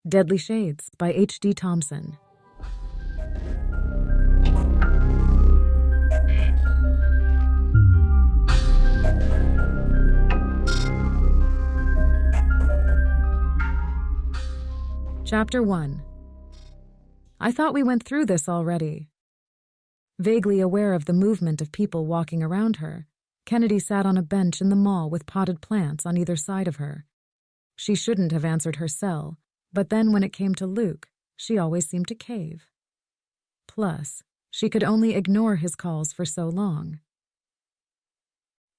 Deadly Shades by H.D. Thomson. Chapter 1. I thought we went through this already. Vaguely aware of the movement of people walking around her, Kennedy sat on a bench in the mall with potted plants on either side of her. She shouldn't have answered her cell, but then when it came to Luke, she always seemed to cave. Plus, she could only ignore his calls for so long.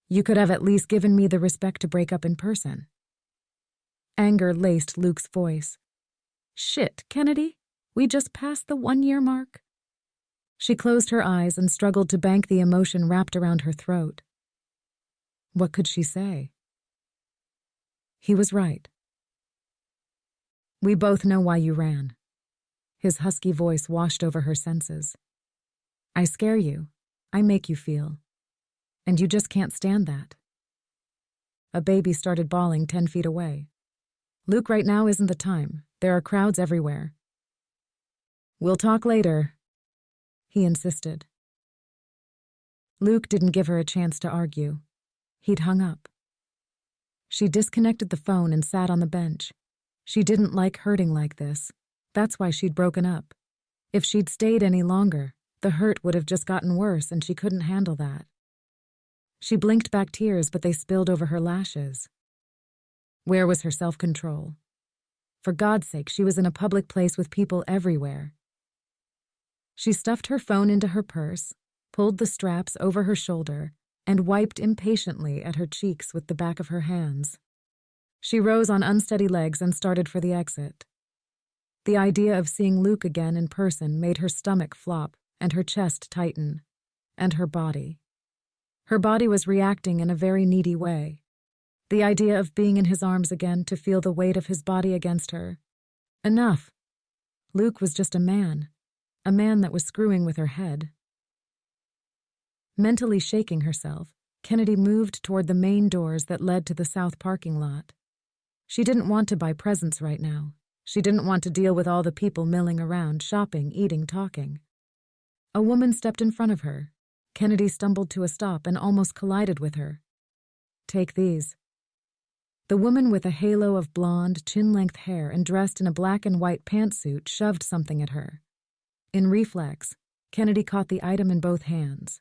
You could have at least given me the respect to break up in person. Anger laced Luke's voice. Shit, Kennedy, we just passed the 1-year mark. She closed her eyes and struggled to bank the emotion wrapped around her throat. What could she say? He was right. We both know why you ran. His husky voice washed over her senses. I scare you. I make you feel. And you just can't stand that. A baby started bawling 10 feet away. Luke, right now isn't the time. There are crowds everywhere. We'll talk later, he insisted. Luke didn't give her a chance to argue. He'd hung up. She disconnected the phone and sat on the bench. She didn't like hurting like this. That's why she'd broken up. If she'd stayed any longer, the hurt would have just gotten worse and she couldn't handle that. She blinked back tears, but they spilled over her lashes. Where was her self-control? For God's sake, she was in a public place with people everywhere. She stuffed her phone into her purse, pulled the straps over her shoulder, and wiped impatiently at her cheeks with the back of her hands. She rose on unsteady legs and started for the exit. The idea of seeing Luke again in person made her stomach flop and her chest tighten, and her body. Her body was reacting in a very needy way. The idea of being in his arms again, to feel the weight of his body against her. Enough. Luke was just a man that was screwing with her head. Mentally shaking herself, Kennedy moved toward the main doors that led to the south parking lot. She didn't want to buy presents right now. She didn't want to deal with all the people milling around, shopping, eating, talking. A woman stepped in front of her. Kennedy stumbled to a stop and almost collided with her. Take these. The woman with a halo of blonde, chin-length hair and dressed in a black and white pantsuit shoved something at her. In reflex, Kennedy caught the item in both hands.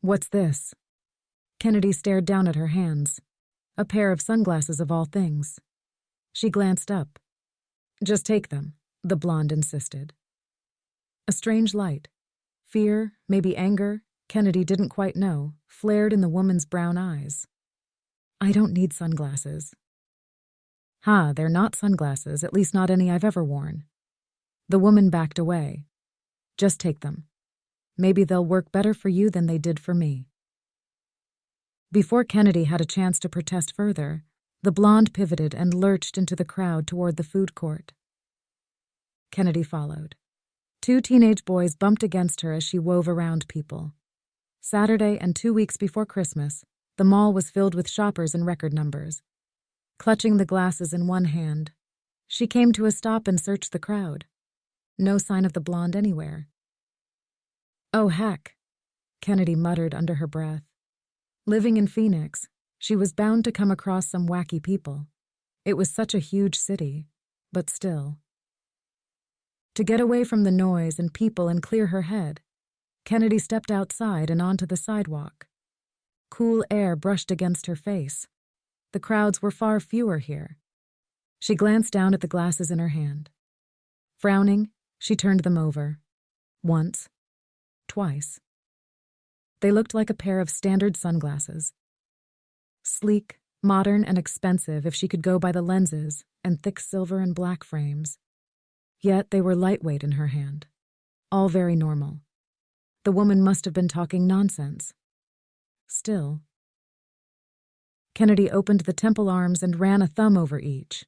What's this? Kennedy stared down at her hands. A pair of sunglasses of all things. She glanced up. Just take them, the blonde insisted. A strange light, fear, maybe anger, Kennedy didn't quite know, flared in the woman's brown eyes. I don't need sunglasses. They're not sunglasses, at least not any I've ever worn. The woman backed away. Just take them. Maybe they'll work better for you than they did for me. Before Kennedy had a chance to protest further, the blonde pivoted and lurched into the crowd toward the food court. Kennedy followed. 2 teenage boys bumped against her as she wove around people. Saturday and 2 weeks before Christmas, the mall was filled with shoppers in record numbers. Clutching the glasses in one hand, she came to a stop and searched the crowd. No sign of the blonde anywhere. Oh, heck, Kennedy muttered under her breath. Living in Phoenix, she was bound to come across some wacky people. It was such a huge city, but still. To get away from the noise and people and clear her head, Kennedy stepped outside and onto the sidewalk. Cool air brushed against her face. The crowds were far fewer here. She glanced down at the glasses in her hand. Frowning, she turned them over. Once. Twice. They looked like a pair of standard sunglasses. Sleek, modern, and expensive if she could go by the lenses and thick silver and black frames. Yet they were lightweight in her hand. All very normal. The woman must have been talking nonsense. Still. Kennedy opened the temple arms and ran a thumb over each.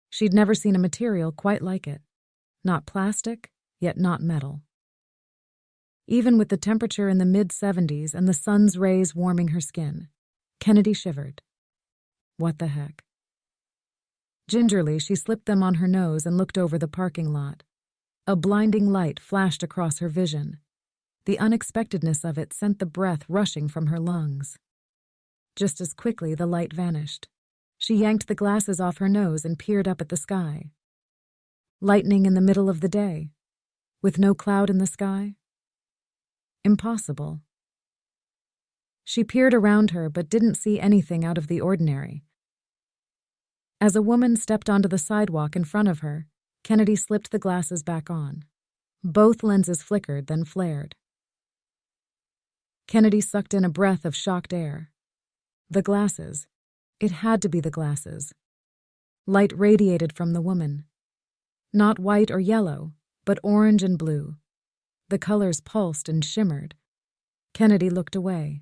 She'd never seen a material quite like it. Not plastic, yet not metal. Even with the temperature in the mid-70s and the sun's rays warming her skin, Kennedy shivered. What the heck? Gingerly, she slipped them on her nose and looked over the parking lot. A blinding light flashed across her vision. The unexpectedness of it sent the breath rushing from her lungs. Just as quickly, the light vanished. She yanked the glasses off her nose and peered up at the sky. Lightning in the middle of the day, with no cloud in the sky? Impossible. She peered around her but didn't see anything out of the ordinary. As a woman stepped onto the sidewalk in front of her, Kennedy slipped the glasses back on. Both lenses flickered, then flared. Kennedy sucked in a breath of shocked air. The glasses. It had to be the glasses. Light radiated from the woman. Not white or yellow, but orange and blue. The colors pulsed and shimmered. Kennedy looked away.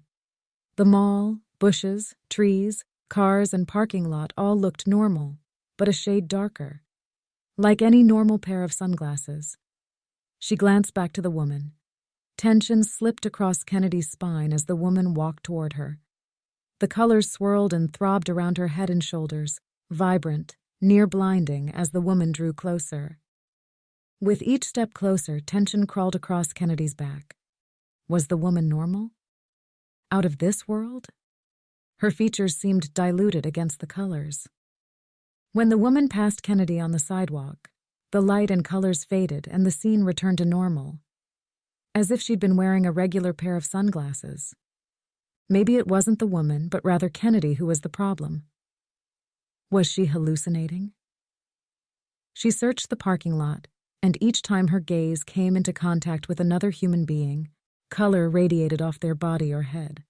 The mall, bushes, trees, cars, and parking lot all looked normal, but a shade darker. Like any normal pair of sunglasses. She glanced back to the woman. Tension slipped across Kennedy's spine as the woman walked toward her. The colors swirled and throbbed around her head and shoulders, vibrant, near blinding as the woman drew closer. With each step closer, tension crawled across Kennedy's back. Was the woman normal? Out of this world? Her features seemed diluted against the colors. When the woman passed Kennedy on the sidewalk, the light and colors faded and the scene returned to normal, as if she'd been wearing a regular pair of sunglasses. Maybe it wasn't the woman, but rather Kennedy who was the problem. Was she hallucinating? She searched the parking lot, and each time her gaze came into contact with another human being, color radiated off their body or head.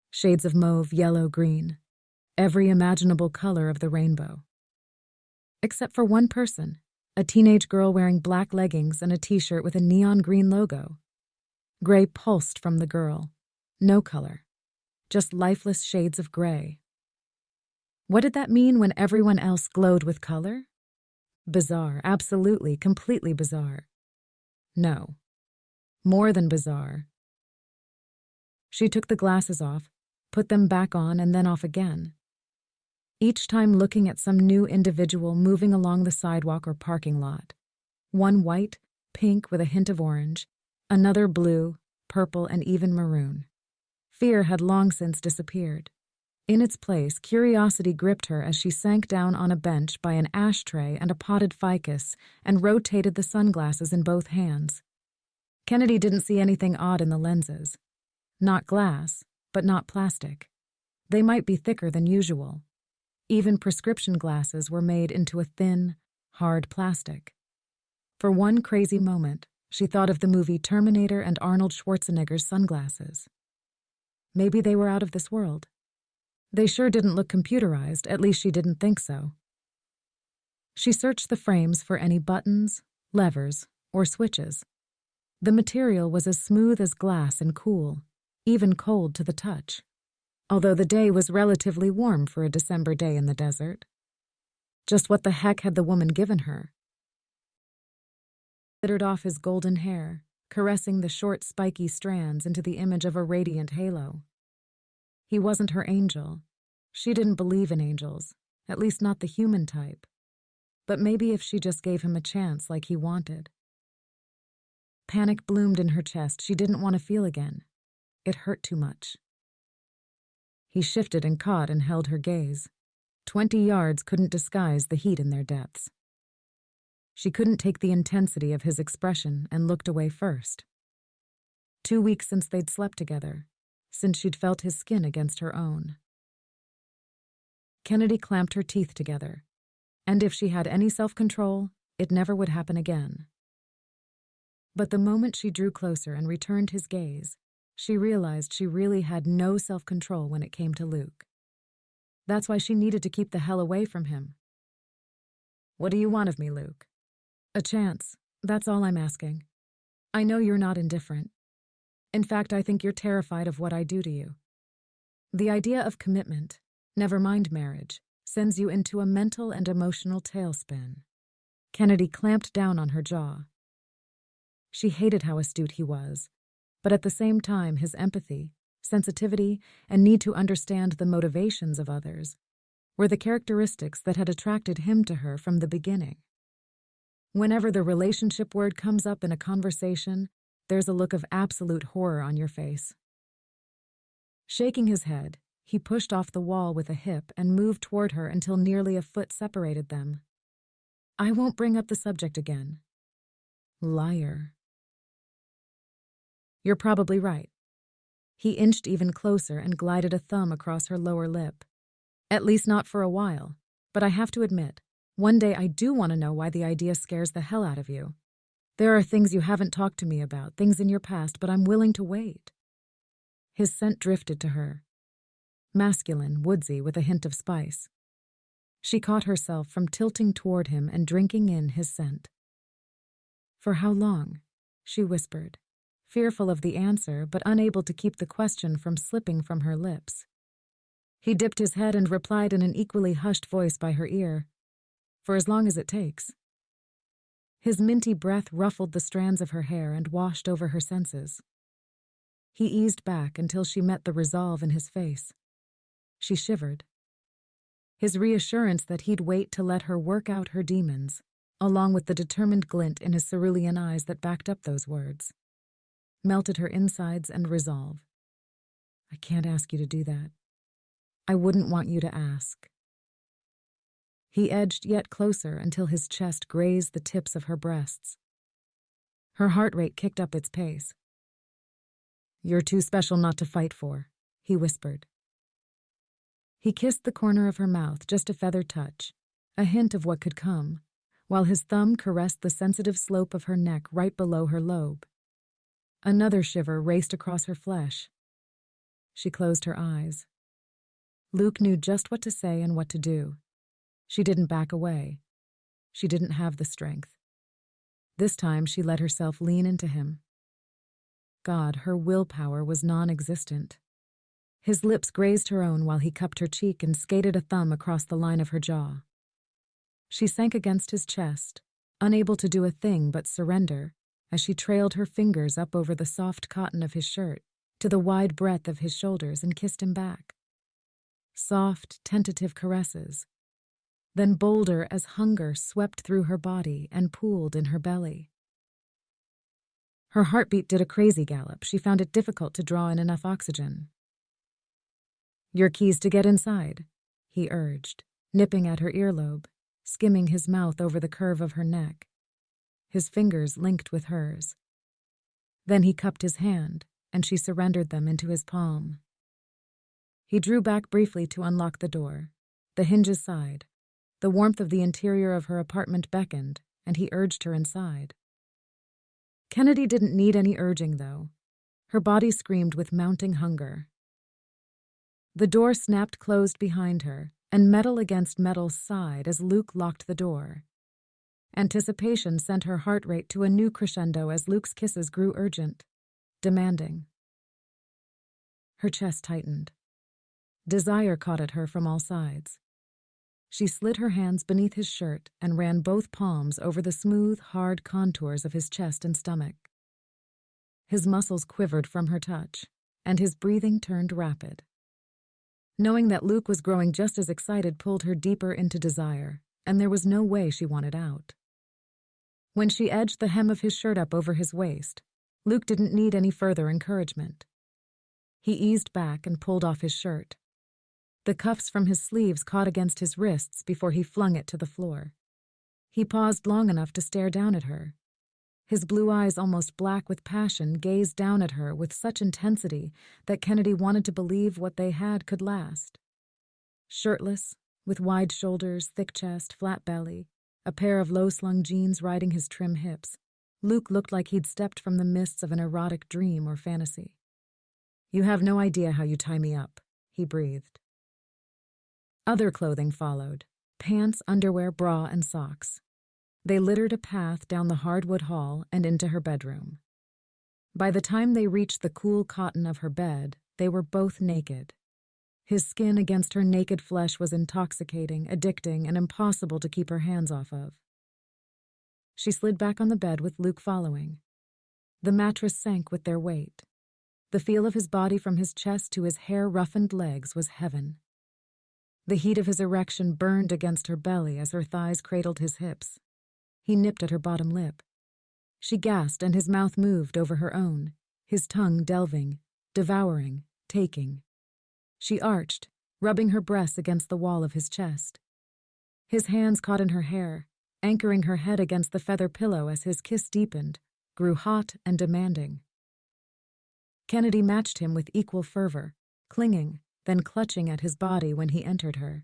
Shades of mauve, yellow, green. Every imaginable color of the rainbow. Except for one person, a teenage girl wearing black leggings and a t-shirt with a neon green logo. Gray pulsed from the girl. No color. Just lifeless shades of gray. What did that mean when everyone else glowed with color? Bizarre, absolutely, completely bizarre. No. More than bizarre. She took the glasses off, put them back on, and then off again. Each time looking at some new individual moving along the sidewalk or parking lot. One white, pink with a hint of orange, another blue, purple, and even maroon. Fear had long since disappeared. In its place, curiosity gripped her as she sank down on a bench by an ashtray and a potted ficus and rotated the sunglasses in both hands. Kennedy didn't see anything odd in the lenses. Not glass, but not plastic. They might be thicker than usual. Even prescription glasses were made into a thin, hard plastic. For one crazy moment, she thought of the movie Terminator and Arnold Schwarzenegger's sunglasses. Maybe they were out of this world. They sure didn't look computerized, at least she didn't think so. She searched the frames for any buttons, levers, or switches. The material was as smooth as glass and cool, even cold to the touch, although the day was relatively warm for a December day in the desert. Just what the heck had the woman given her? Glittered off his golden hair, caressing the short, spiky strands into the image of a radiant halo. He wasn't her angel. She didn't believe in angels, at least not the human type. But maybe if she just gave him a chance like he wanted. Panic bloomed in her chest. She didn't want to feel again. It hurt too much. He shifted and caught and held her gaze. 20 yards couldn't disguise the heat in their depths. She couldn't take the intensity of his expression and looked away first. 2 weeks since they'd slept together, since she'd felt his skin against her own. Kennedy clamped her teeth together, and if she had any self-control, it never would happen again. But the moment she drew closer and returned his gaze, she realized she really had no self-control when it came to Luke. That's why she needed to keep the hell away from him. "What do you want of me, Luke?" "A chance. That's all I'm asking. I know you're not indifferent. In fact, I think you're terrified of what I do to you. The idea of commitment, never mind marriage, sends you into a mental and emotional tailspin." Kennedy clamped down on her jaw. She hated how astute he was, but at the same time his empathy, sensitivity, and need to understand the motivations of others were the characteristics that had attracted him to her from the beginning. Whenever the relationship word comes up in a conversation, there's a look of absolute horror on your face. Shaking his head, he pushed off the wall with a hip and moved toward her until nearly a foot separated them. "I won't bring up the subject again." Liar. "You're probably right." He inched even closer and glided a thumb across her lower lip. "At least not for a while, but I have to admit, one day I do want to know why the idea scares the hell out of you. There are things you haven't talked to me about, things in your past, but I'm willing to wait." His scent drifted to her. Masculine, woodsy, with a hint of spice. She caught herself from tilting toward him and drinking in his scent. "For how long?" she whispered, fearful of the answer but unable to keep the question from slipping from her lips. He dipped his head and replied in an equally hushed voice by her ear, "For as long as it takes." His minty breath ruffled the strands of her hair and washed over her senses. He eased back until she met the resolve in his face. She shivered. His reassurance that he'd wait to let her work out her demons, along with the determined glint in his cerulean eyes that backed up those words, melted her insides and resolve. "I can't ask you to do that. I wouldn't want you to ask." He edged yet closer until his chest grazed the tips of her breasts. Her heart rate kicked up its pace. "You're too special not to fight for," he whispered. He kissed the corner of her mouth, just a feather touch, a hint of what could come, while his thumb caressed the sensitive slope of her neck right below her lobe. Another shiver raced across her flesh. She closed her eyes. Luke knew just what to say and what to do. She didn't back away. She didn't have the strength. This time she let herself lean into him. God, her willpower was non-existent. His lips grazed her own while he cupped her cheek and skated a thumb across the line of her jaw. She sank against his chest, unable to do a thing but surrender, as she trailed her fingers up over the soft cotton of his shirt to the wide breadth of his shoulders and kissed him back. Soft, tentative caresses, then bolder as hunger swept through her body and pooled in her belly. Her heartbeat did a crazy gallop. She found it difficult to draw in enough oxygen. "Your keys to get inside," he urged, nipping at her earlobe, skimming his mouth over the curve of her neck, his fingers linked with hers. Then he cupped his hand, and she surrendered them into his palm. He drew back briefly to unlock the door. The hinges sighed. The warmth of the interior of her apartment beckoned, and he urged her inside. Kennedy didn't need any urging, though. Her body screamed with mounting hunger. The door snapped closed behind her, and metal against metal sighed as Luke locked the door. Anticipation sent her heart rate to a new crescendo as Luke's kisses grew urgent, demanding. Her chest tightened. Desire caught at her from all sides. She slid her hands beneath his shirt and ran both palms over the smooth, hard contours of his chest and stomach. His muscles quivered from her touch, and his breathing turned rapid. Knowing that Luke was growing just as excited pulled her deeper into desire, and there was no way she wanted out. When she edged the hem of his shirt up over his waist, Luke didn't need any further encouragement. He eased back and pulled off his shirt. The cuffs from his sleeves caught against his wrists before he flung it to the floor. He paused long enough to stare down at her. His blue eyes, almost black with passion, gazed down at her with such intensity that Kennedy wanted to believe what they had could last. Shirtless, with wide shoulders, thick chest, flat belly, a pair of low-slung jeans riding his trim hips, Luke looked like he'd stepped from the mists of an erotic dream or fantasy. "You have no idea how you tie me up," he breathed. Other clothing followed, pants, underwear, bra, and socks. They littered a path down the hardwood hall and into her bedroom. By the time they reached the cool cotton of her bed, they were both naked. His skin against her naked flesh was intoxicating, addicting, and impossible to keep her hands off of. She slid back on the bed with Luke following. The mattress sank with their weight. The feel of his body from his chest to his hair-roughened legs was heaven. The heat of his erection burned against her belly as her thighs cradled his hips. He nipped at her bottom lip. She gasped, and his mouth moved over her own, his tongue delving, devouring, taking. She arched, rubbing her breasts against the wall of his chest. His hands caught in her hair, anchoring her head against the feather pillow as his kiss deepened, grew hot and demanding. Kennedy matched him with equal fervor, clinging, then clutching at his body when he entered her.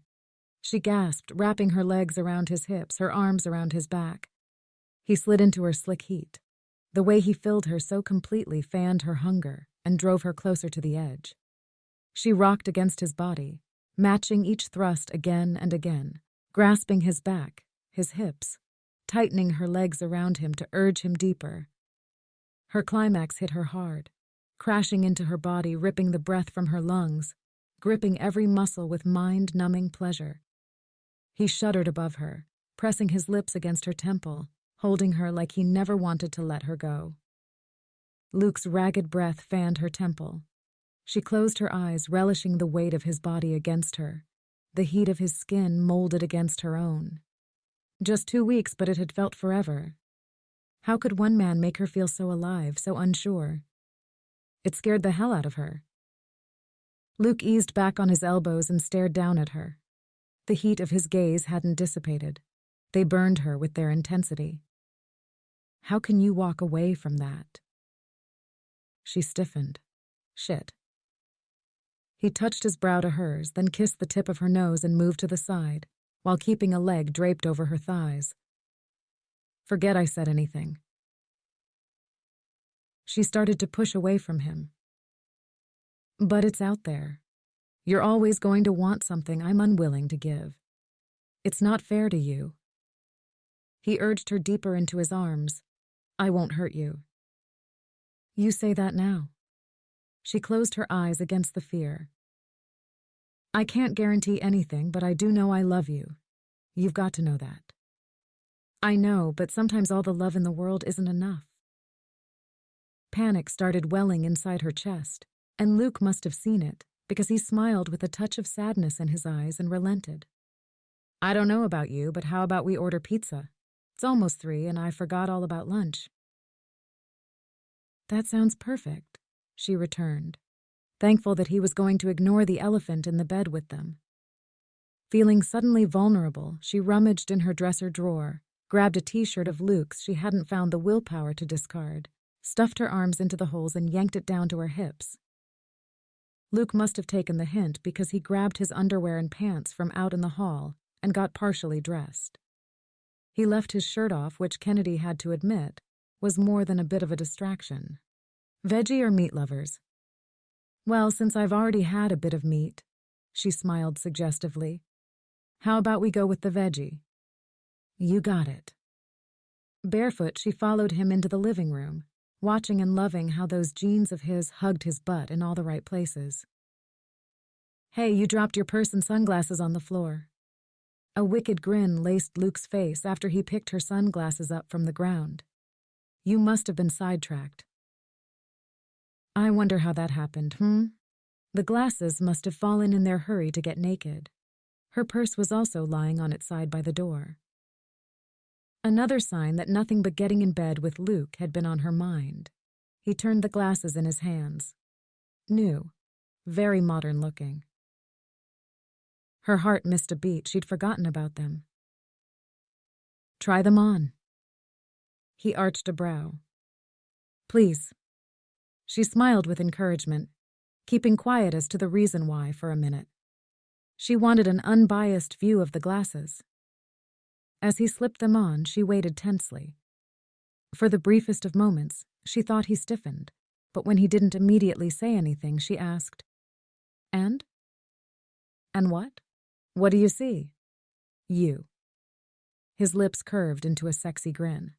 She gasped, wrapping her legs around his hips, her arms around his back. He slid into her slick heat. The way he filled her so completely fanned her hunger and drove her closer to the edge. She rocked against his body, matching each thrust again and again, grasping his back, his hips, tightening her legs around him to urge him deeper. Her climax hit her hard, crashing into her body, ripping the breath from her lungs, gripping every muscle with mind-numbing pleasure. He shuddered above her, pressing his lips against her temple, holding her like he never wanted to let her go. Luke's ragged breath fanned her temple. She closed her eyes, relishing the weight of his body against her, the heat of his skin molded against her own. Just 2 weeks, but it had felt forever. How could one man make her feel so alive, so unsure? It scared the hell out of her. Luke eased back on his elbows and stared down at her. The heat of his gaze hadn't dissipated. They burned her with their intensity. How can you walk away from that? She stiffened. Shit. He touched his brow to hers, then kissed the tip of her nose and moved to the side, while keeping a leg draped over her thighs. Forget I said anything. She started to push away from him. But it's out there. You're always going to want something I'm unwilling to give. It's not fair to you. He urged her deeper into his arms. I won't hurt you. You say that now. She closed her eyes against the fear. I can't guarantee anything, but I do know I love you. You've got to know that. I know, but sometimes all the love in the world isn't enough. Panic started welling inside her chest, and Luke must have seen it, because he smiled with a touch of sadness in his eyes and relented. I don't know about you, but how about we order pizza? It's almost 3 and I forgot all about lunch. That sounds perfect, she returned, thankful that he was going to ignore the elephant in the bed with them. Feeling suddenly vulnerable, she rummaged in her dresser drawer, grabbed a t-shirt of Luke's she hadn't found the willpower to discard, stuffed her arms into the holes and yanked it down to her hips. Luke must have taken the hint because he grabbed his underwear and pants from out in the hall and got partially dressed. He left his shirt off, which Kennedy had to admit was more than a bit of a distraction. Veggie or meat lovers? Well, since I've already had a bit of meat, she smiled suggestively. How about we go with the veggie? You got it. Barefoot, she followed him into the living room, watching and loving how those jeans of his hugged his butt in all the right places. Hey, you dropped your purse and sunglasses on the floor. A wicked grin laced Luke's face after he picked her sunglasses up from the ground. You must have been sidetracked. I wonder how that happened, The glasses must have fallen in their hurry to get naked. Her purse was also lying on its side by the door. Another sign that nothing but getting in bed with Luke had been on her mind. He turned the glasses in his hands. New, very modern looking. Her heart missed a beat. She'd forgotten about them. Try them on. He arched a brow. Please. She smiled with encouragement, keeping quiet as to the reason why for a minute. She wanted an unbiased view of the glasses. As he slipped them on, she waited tensely. For the briefest of moments, she thought he stiffened, but when he didn't immediately say anything, she asked, And? And what? What do you see? You. His lips curved into a sexy grin.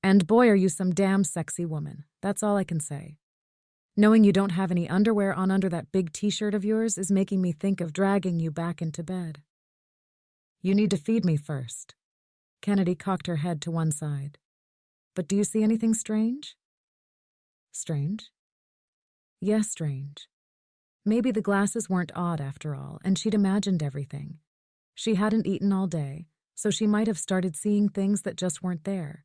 And boy, are you some damn sexy woman. That's all I can say. Knowing you don't have any underwear on under that big t-shirt of yours is making me think of dragging you back into bed. You need to feed me first. Kennedy cocked her head to one side. But do you see anything strange? Strange? Yes, strange. Maybe the glasses weren't odd after all, and she'd imagined everything. She hadn't eaten all day, so she might have started seeing things that just weren't there.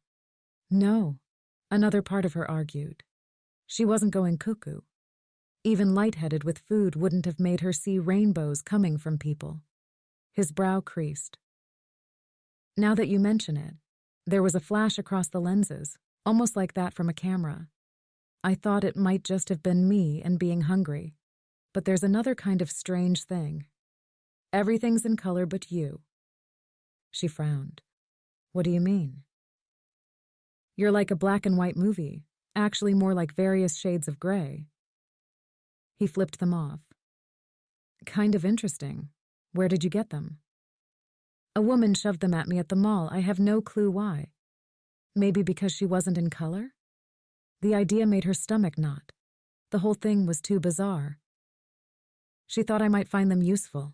No, another part of her argued. She wasn't going cuckoo. Even lightheaded with food wouldn't have made her see rainbows coming from people. His brow creased. Now that you mention it, there was a flash across the lenses, almost like that from a camera. I thought it might just have been me and being hungry. But there's another kind of strange thing. Everything's in color but you. She frowned. What do you mean? You're like a black and white movie, actually more like various shades of gray. He flipped them off. Kind of interesting. Where did you get them? A woman shoved them at me at the mall. I have no clue why. Maybe because she wasn't in color? The idea made her stomach knot. The whole thing was too bizarre. She thought I might find them useful.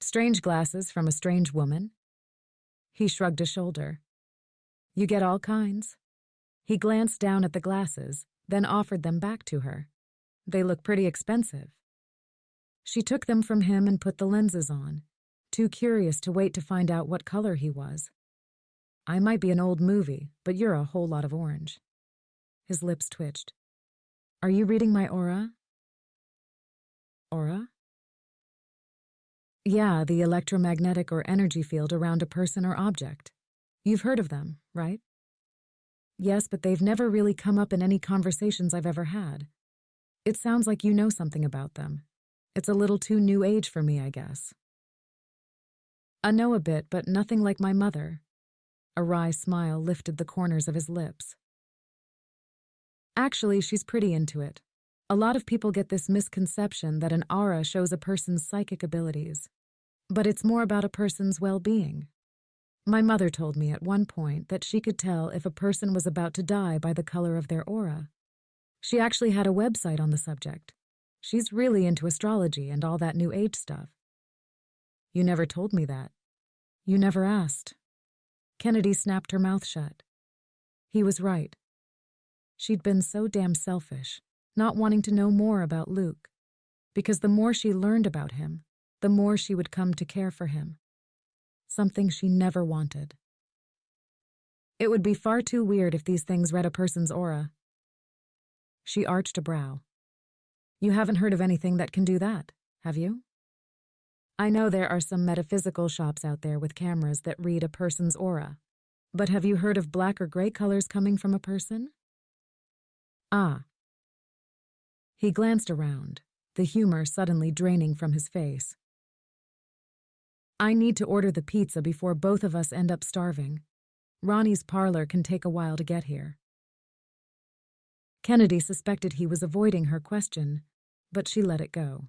Strange glasses from a strange woman? He shrugged a shoulder. You get all kinds. He glanced down at the glasses, then offered them back to her. They look pretty expensive. She took them from him and put the lenses on, too curious to wait to find out what color he was. I might be an old movie, but you're a whole lot of orange. His lips twitched. Are you reading my aura? Aura? Yeah, the electromagnetic or energy field around a person or object. You've heard of them, right? Yes, but they've never really come up in any conversations I've ever had. It sounds like you know something about them. It's a little too new age for me, I guess. I know a bit, but nothing like my mother. A wry smile lifted the corners of his lips. Actually, she's pretty into it. A lot of people get this misconception that an aura shows a person's psychic abilities, but it's more about a person's well-being. My mother told me at one point that she could tell if a person was about to die by the color of their aura. She actually had a website on the subject. She's really into astrology and all that new age stuff. You never told me that. You never asked. Kennedy snapped her mouth shut. He was right. She'd been so damn selfish, not wanting to know more about Luke, because the more she learned about him, the more she would come to care for him. Something she never wanted. It would be far too weird if these things read a person's aura. She arched a brow. You haven't heard of anything that can do that, have you? I know there are some metaphysical shops out there with cameras that read a person's aura, but have you heard of black or gray colors coming from a person? Ah. He glanced around, the humor suddenly draining from his face. I need to order the pizza before both of us end up starving. Ronnie's parlor can take a while to get here. Kennedy suspected he was avoiding her question, but she let it go.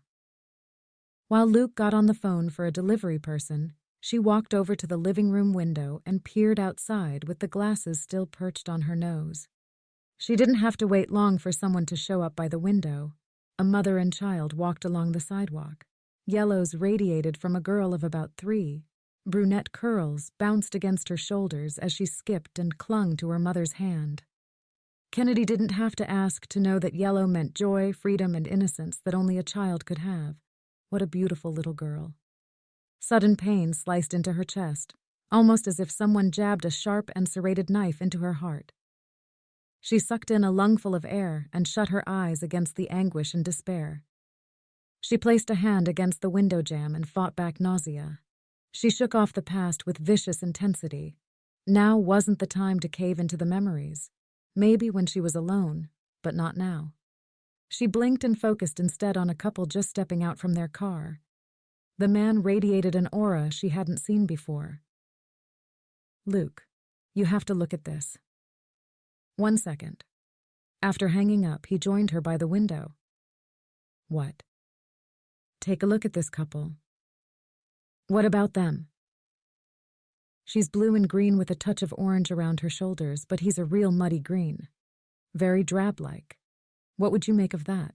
While Luke got on the phone for a delivery person, she walked over to the living room window and peered outside with the glasses still perched on her nose. She didn't have to wait long for someone to show up by the window. A mother and child walked along the sidewalk. Yellows radiated from a girl of about 3. Brunette curls bounced against her shoulders as she skipped and clung to her mother's hand. Kennedy didn't have to ask to know that yellow meant joy, freedom, and innocence that only a child could have. What a beautiful little girl. Sudden pain sliced into her chest, almost as if someone jabbed a sharp and serrated knife into her heart. She sucked in a lungful of air and shut her eyes against the anguish and despair. She placed a hand against the window jamb and fought back nausea. She shook off the past with vicious intensity. Now wasn't the time to cave into the memories. Maybe when she was alone, but not now. She blinked and focused instead on a couple just stepping out from their car. The man radiated an aura she hadn't seen before. Luke, you have to look at this. 1 second. After hanging up, he joined her by the window. What? Take a look at this couple. What about them? She's blue and green with a touch of orange around her shoulders, but he's a real muddy green. Very drab-like. What would you make of that?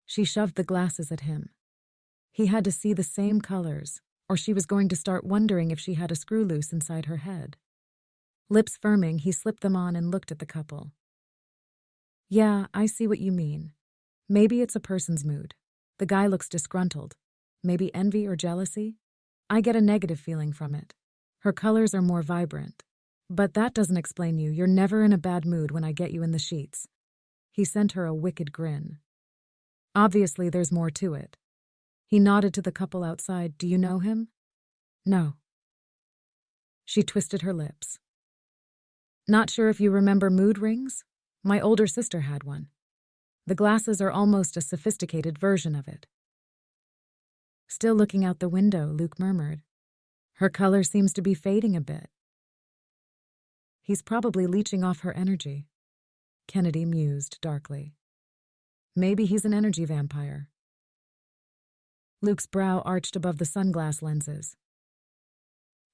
She shoved the glasses at him. He had to see the same colors, or she was going to start wondering if she had a screw loose inside her head. Lips firming, he slipped them on and looked at the couple. Yeah, I see what you mean. Maybe it's a person's mood. The guy looks disgruntled. Maybe envy or jealousy. I get a negative feeling from it. Her colors are more vibrant. But that doesn't explain you. You're never in a bad mood when I get you in the sheets. He sent her a wicked grin. Obviously, there's more to it. He nodded to the couple outside. Do you know him? No. She twisted her lips. Not sure if you remember mood rings? My older sister had one. The glasses are almost a sophisticated version of it. Still looking out the window, Luke murmured. Her color seems to be fading a bit. He's probably leeching off her energy. Kennedy mused darkly. Maybe he's an energy vampire. Luke's brow arched above the sunglass lenses.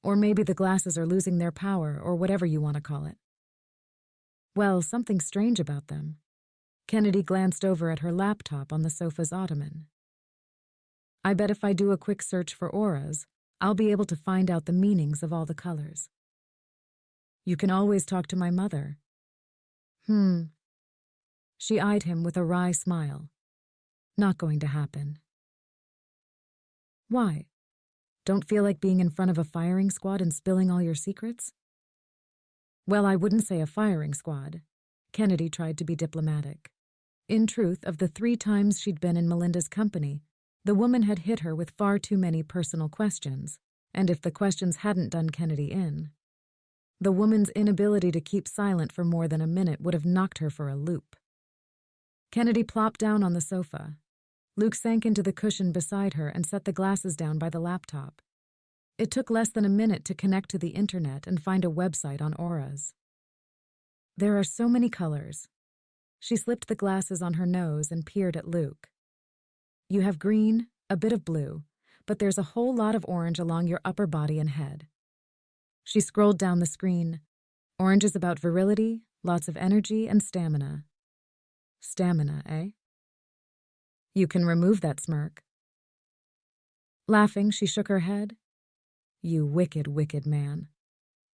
Or maybe the glasses are losing their power, or whatever you want to call it. Well, something strange about them. Kennedy glanced over at her laptop on the sofa's ottoman. I bet if I do a quick search for auras, I'll be able to find out the meanings of all the colors. You can always talk to my mother. She eyed him with a wry smile. Not going to happen. Why? Don't feel like being in front of a firing squad and spilling all your secrets? Well, I wouldn't say a firing squad. Kennedy tried to be diplomatic. In truth, of the 3 times she'd been in Melinda's company, the woman had hit her with far too many personal questions, and if the questions hadn't done Kennedy in, the woman's inability to keep silent for more than a minute would have knocked her for a loop. Kennedy plopped down on the sofa. Luke sank into the cushion beside her and set the glasses down by the laptop. It took less than a minute to connect to the internet and find a website on auras. There are so many colors. She slipped the glasses on her nose and peered at Luke. You have green, a bit of blue, but there's a whole lot of orange along your upper body and head. She scrolled down the screen. Orange is about virility, lots of energy, and stamina. Stamina, eh? You can remove that smirk. Laughing, she shook her head. You wicked, wicked man.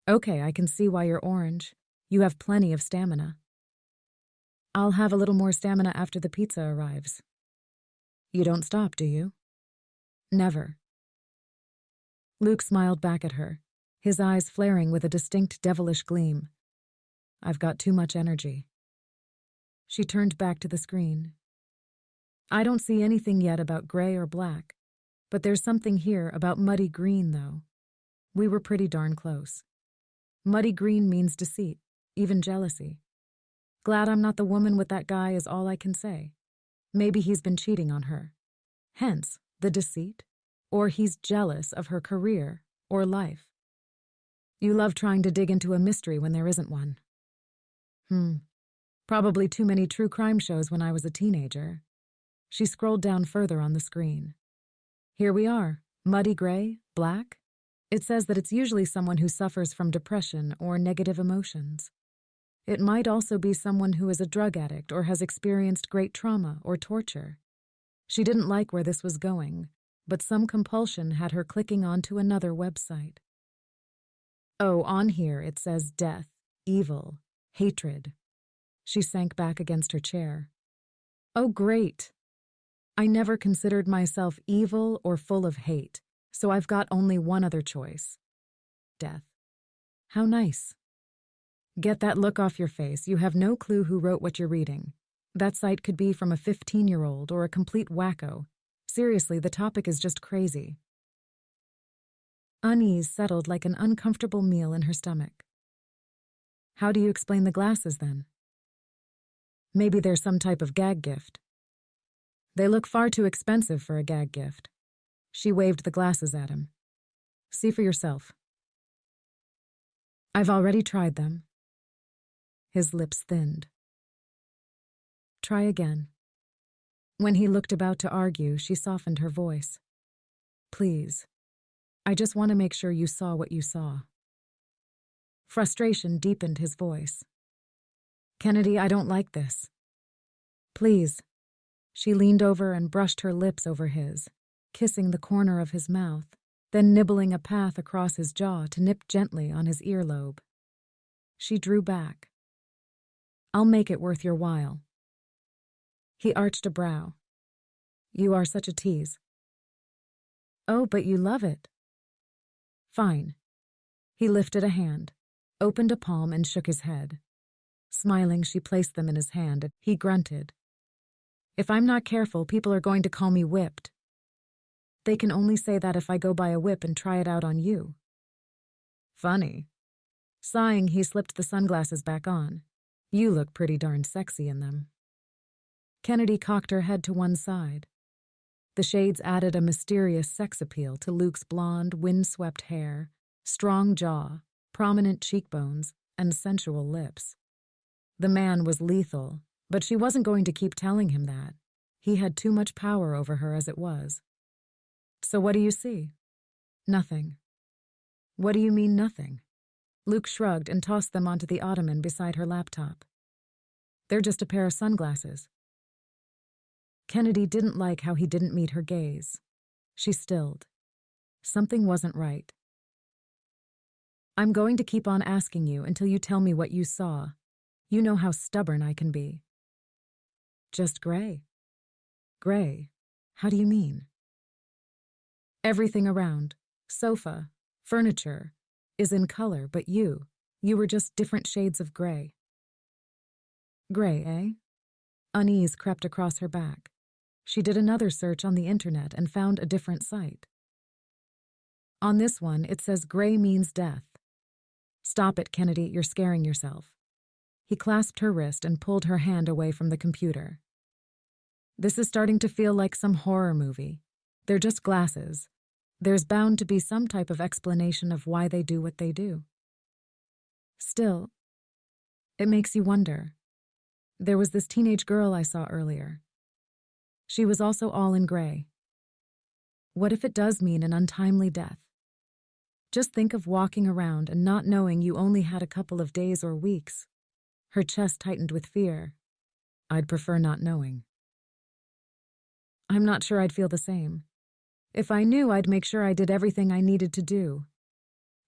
Okay, I can see why you're orange. You have plenty of stamina. I'll have a little more stamina after the pizza arrives. You don't stop, do you? Never. Luke smiled back at her, his eyes flaring with a distinct devilish gleam. I've got too much energy. She turned back to the screen. I don't see anything yet about gray or black, but there's something here about muddy green, though. We were pretty darn close. Muddy green means deceit, even jealousy. Glad I'm not the woman with that guy is all I can say. Maybe he's been cheating on her. Hence, the deceit. Or he's jealous of her career or life. You love trying to dig into a mystery when there isn't one. Probably too many true crime shows when I was a teenager. She scrolled down further on the screen. Here we are, muddy gray, black. It says that it's usually someone who suffers from depression or negative emotions. It might also be someone who is a drug addict or has experienced great trauma or torture. She didn't like where this was going, but some compulsion had her clicking onto another website. Oh, on here it says death, evil, hatred. She sank back against her chair. Oh, great. I never considered myself evil or full of hate, so I've got only one other choice. Death. How nice. Get that look off your face. You have no clue who wrote what you're reading. That site could be from a 15-year-old or a complete wacko. Seriously, the topic is just crazy. Unease settled like an uncomfortable meal in her stomach. How do you explain the glasses, then? Maybe they're some type of gag gift. They look far too expensive for a gag gift. She waved the glasses at him. See for yourself. I've already tried them. His lips thinned. Try again. When he looked about to argue, she softened her voice. Please. I just want to make sure you saw what you saw. Frustration deepened his voice. Kennedy, I don't like this. Please. She leaned over and brushed her lips over his, kissing the corner of his mouth, then nibbling a path across his jaw to nip gently on his earlobe. She drew back. I'll make it worth your while. He arched a brow. You are such a tease. Oh, but you love it. Fine. He lifted a hand, opened a palm and shook his head. Smiling, she placed them in his hand. He grunted. If I'm not careful, people are going to call me whipped. They can only say that if I go buy a whip and try it out on you. Funny. Sighing, he slipped the sunglasses back on. You look pretty darn sexy in them. Kennedy cocked her head to one side. The shades added a mysterious sex appeal to Luke's blonde, windswept hair, strong jaw, prominent cheekbones, and sensual lips. The man was lethal, but she wasn't going to keep telling him that. He had too much power over her as it was. So what do you see? Nothing. What do you mean, nothing? Luke shrugged and tossed them onto the ottoman beside her laptop. They're just a pair of sunglasses. Kennedy didn't like how he didn't meet her gaze. She stilled. Something wasn't right. I'm going to keep on asking you until you tell me what you saw. You know how stubborn I can be. Just gray. Gray? How do you mean? Everything around, sofa, furniture, is in color, but you were just different shades of gray. Gray, eh? Unease crept across her back. She did another search on the internet and found a different site. On this one, it says gray means death. Stop it, Kennedy, you're scaring yourself. He clasped her wrist and pulled her hand away from the computer. This is starting to feel like some horror movie. They're just glasses. There's bound to be some type of explanation of why they do what they do. Still, it makes you wonder. There was this teenage girl I saw earlier. She was also all in gray. What if it does mean an untimely death? Just think of walking around and not knowing you only had a couple of days or weeks. Her chest tightened with fear. I'd prefer not knowing. I'm not sure I'd feel the same. If I knew, I'd make sure I did everything I needed to do.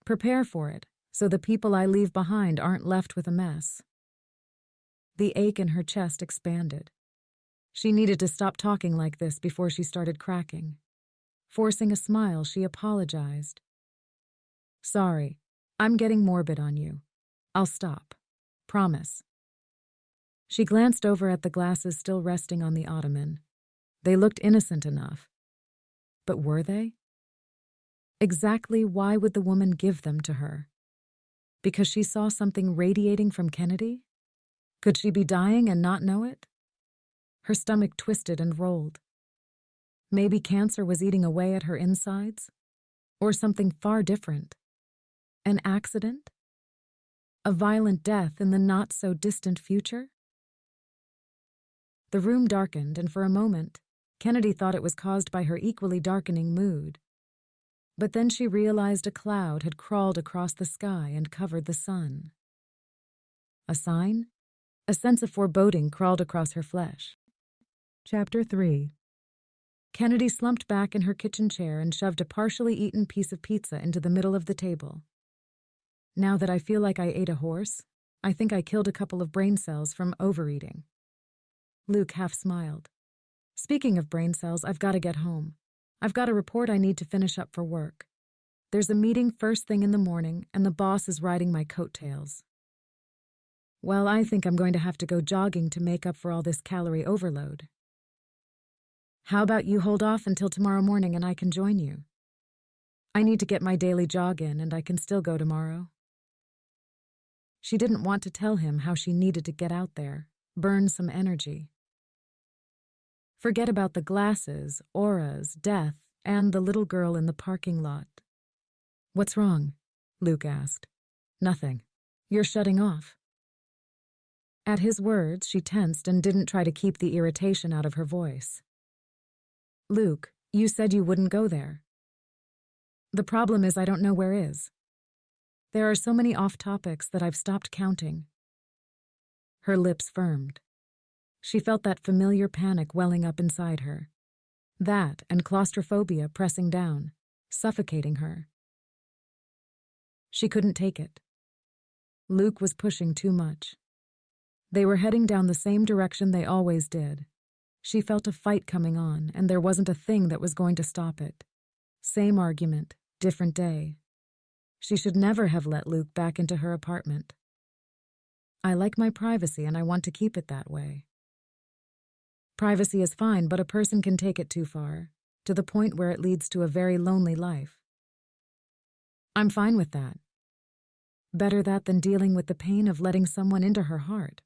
Prepare for it, so the people I leave behind aren't left with a mess. The ache in her chest expanded. She needed to stop talking like this before she started cracking. Forcing a smile, she apologized. Sorry, I'm getting morbid on you. I'll stop. Promise. She glanced over at the glasses still resting on the ottoman. They looked innocent enough. But were they? Exactly why would the woman give them to her? Because she saw something radiating from Kennedy? Could she be dying and not know it? Her stomach twisted and rolled. Maybe cancer was eating away at her insides? Or something far different? An accident? A violent death in the not-so-distant future? The room darkened, and for a moment, Kennedy thought it was caused by her equally darkening mood. But then she realized a cloud had crawled across the sky and covered the sun. A sign? A sense of foreboding crawled across her flesh. Chapter 3. Kennedy slumped back in her kitchen chair and shoved a partially eaten piece of pizza into the middle of the table. Now that I feel like I ate a horse, I think I killed a couple of brain cells from overeating. Luke half smiled. Speaking of brain cells, I've got to get home. I've got a report I need to finish up for work. There's a meeting first thing in the morning, and the boss is riding my coattails. Well, I think I'm going to have to go jogging to make up for all this calorie overload. How about you hold off until tomorrow morning and I can join you? I need to get my daily jog in, and I can still go tomorrow. She didn't want to tell him how she needed to get out there, burn some energy. Forget about the glasses, auras, death, and the little girl in the parking lot. What's wrong? Luke asked. Nothing. You're shutting off. At his words, she tensed and didn't try to keep the irritation out of her voice. Luke, you said you wouldn't go there. The problem is I don't know where is. There are so many off-topics that I've stopped counting. Her lips firmed. She felt that familiar panic welling up inside her. That and claustrophobia pressing down, suffocating her. She couldn't take it. Luke was pushing too much. They were heading down the same direction they always did. She felt a fight coming on, and there wasn't a thing that was going to stop it. Same argument, different day. She should never have let Luke back into her apartment. I like my privacy and I want to keep it that way. Privacy is fine, but a person can take it too far, to the point where it leads to a very lonely life. I'm fine with that. Better that than dealing with the pain of letting someone into her heart.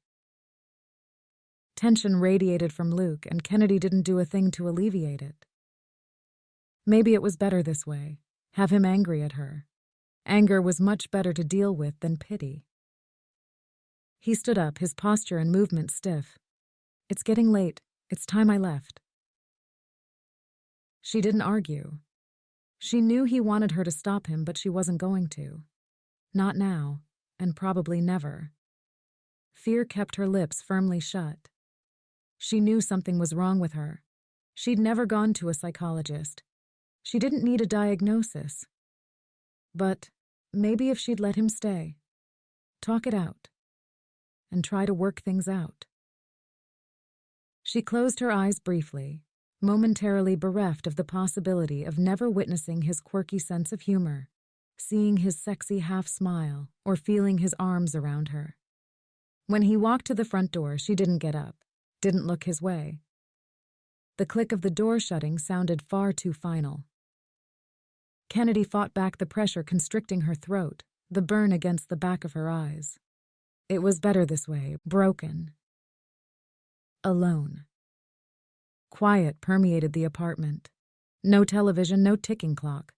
Tension radiated from Luke, and Kennedy didn't do a thing to alleviate it. Maybe it was better this way, have him angry at her. Anger was much better to deal with than pity. He stood up, his posture and movement stiff. It's getting late. It's time I left. She didn't argue. She knew he wanted her to stop him, but she wasn't going to. Not now, and probably never. Fear kept her lips firmly shut. She knew something was wrong with her. She'd never gone to a psychologist. She didn't need a diagnosis. But maybe if she'd let him stay, talk it out, and try to work things out. She closed her eyes briefly, momentarily bereft of the possibility of never witnessing his quirky sense of humor, seeing his sexy half-smile, or feeling his arms around her. When he walked to the front door, she didn't get up, didn't look his way. The click of the door shutting sounded far too final. Kennedy fought back the pressure constricting her throat, the burn against the back of her eyes. It was better this way, broken. Alone. Quiet permeated the apartment. No television, no ticking clock.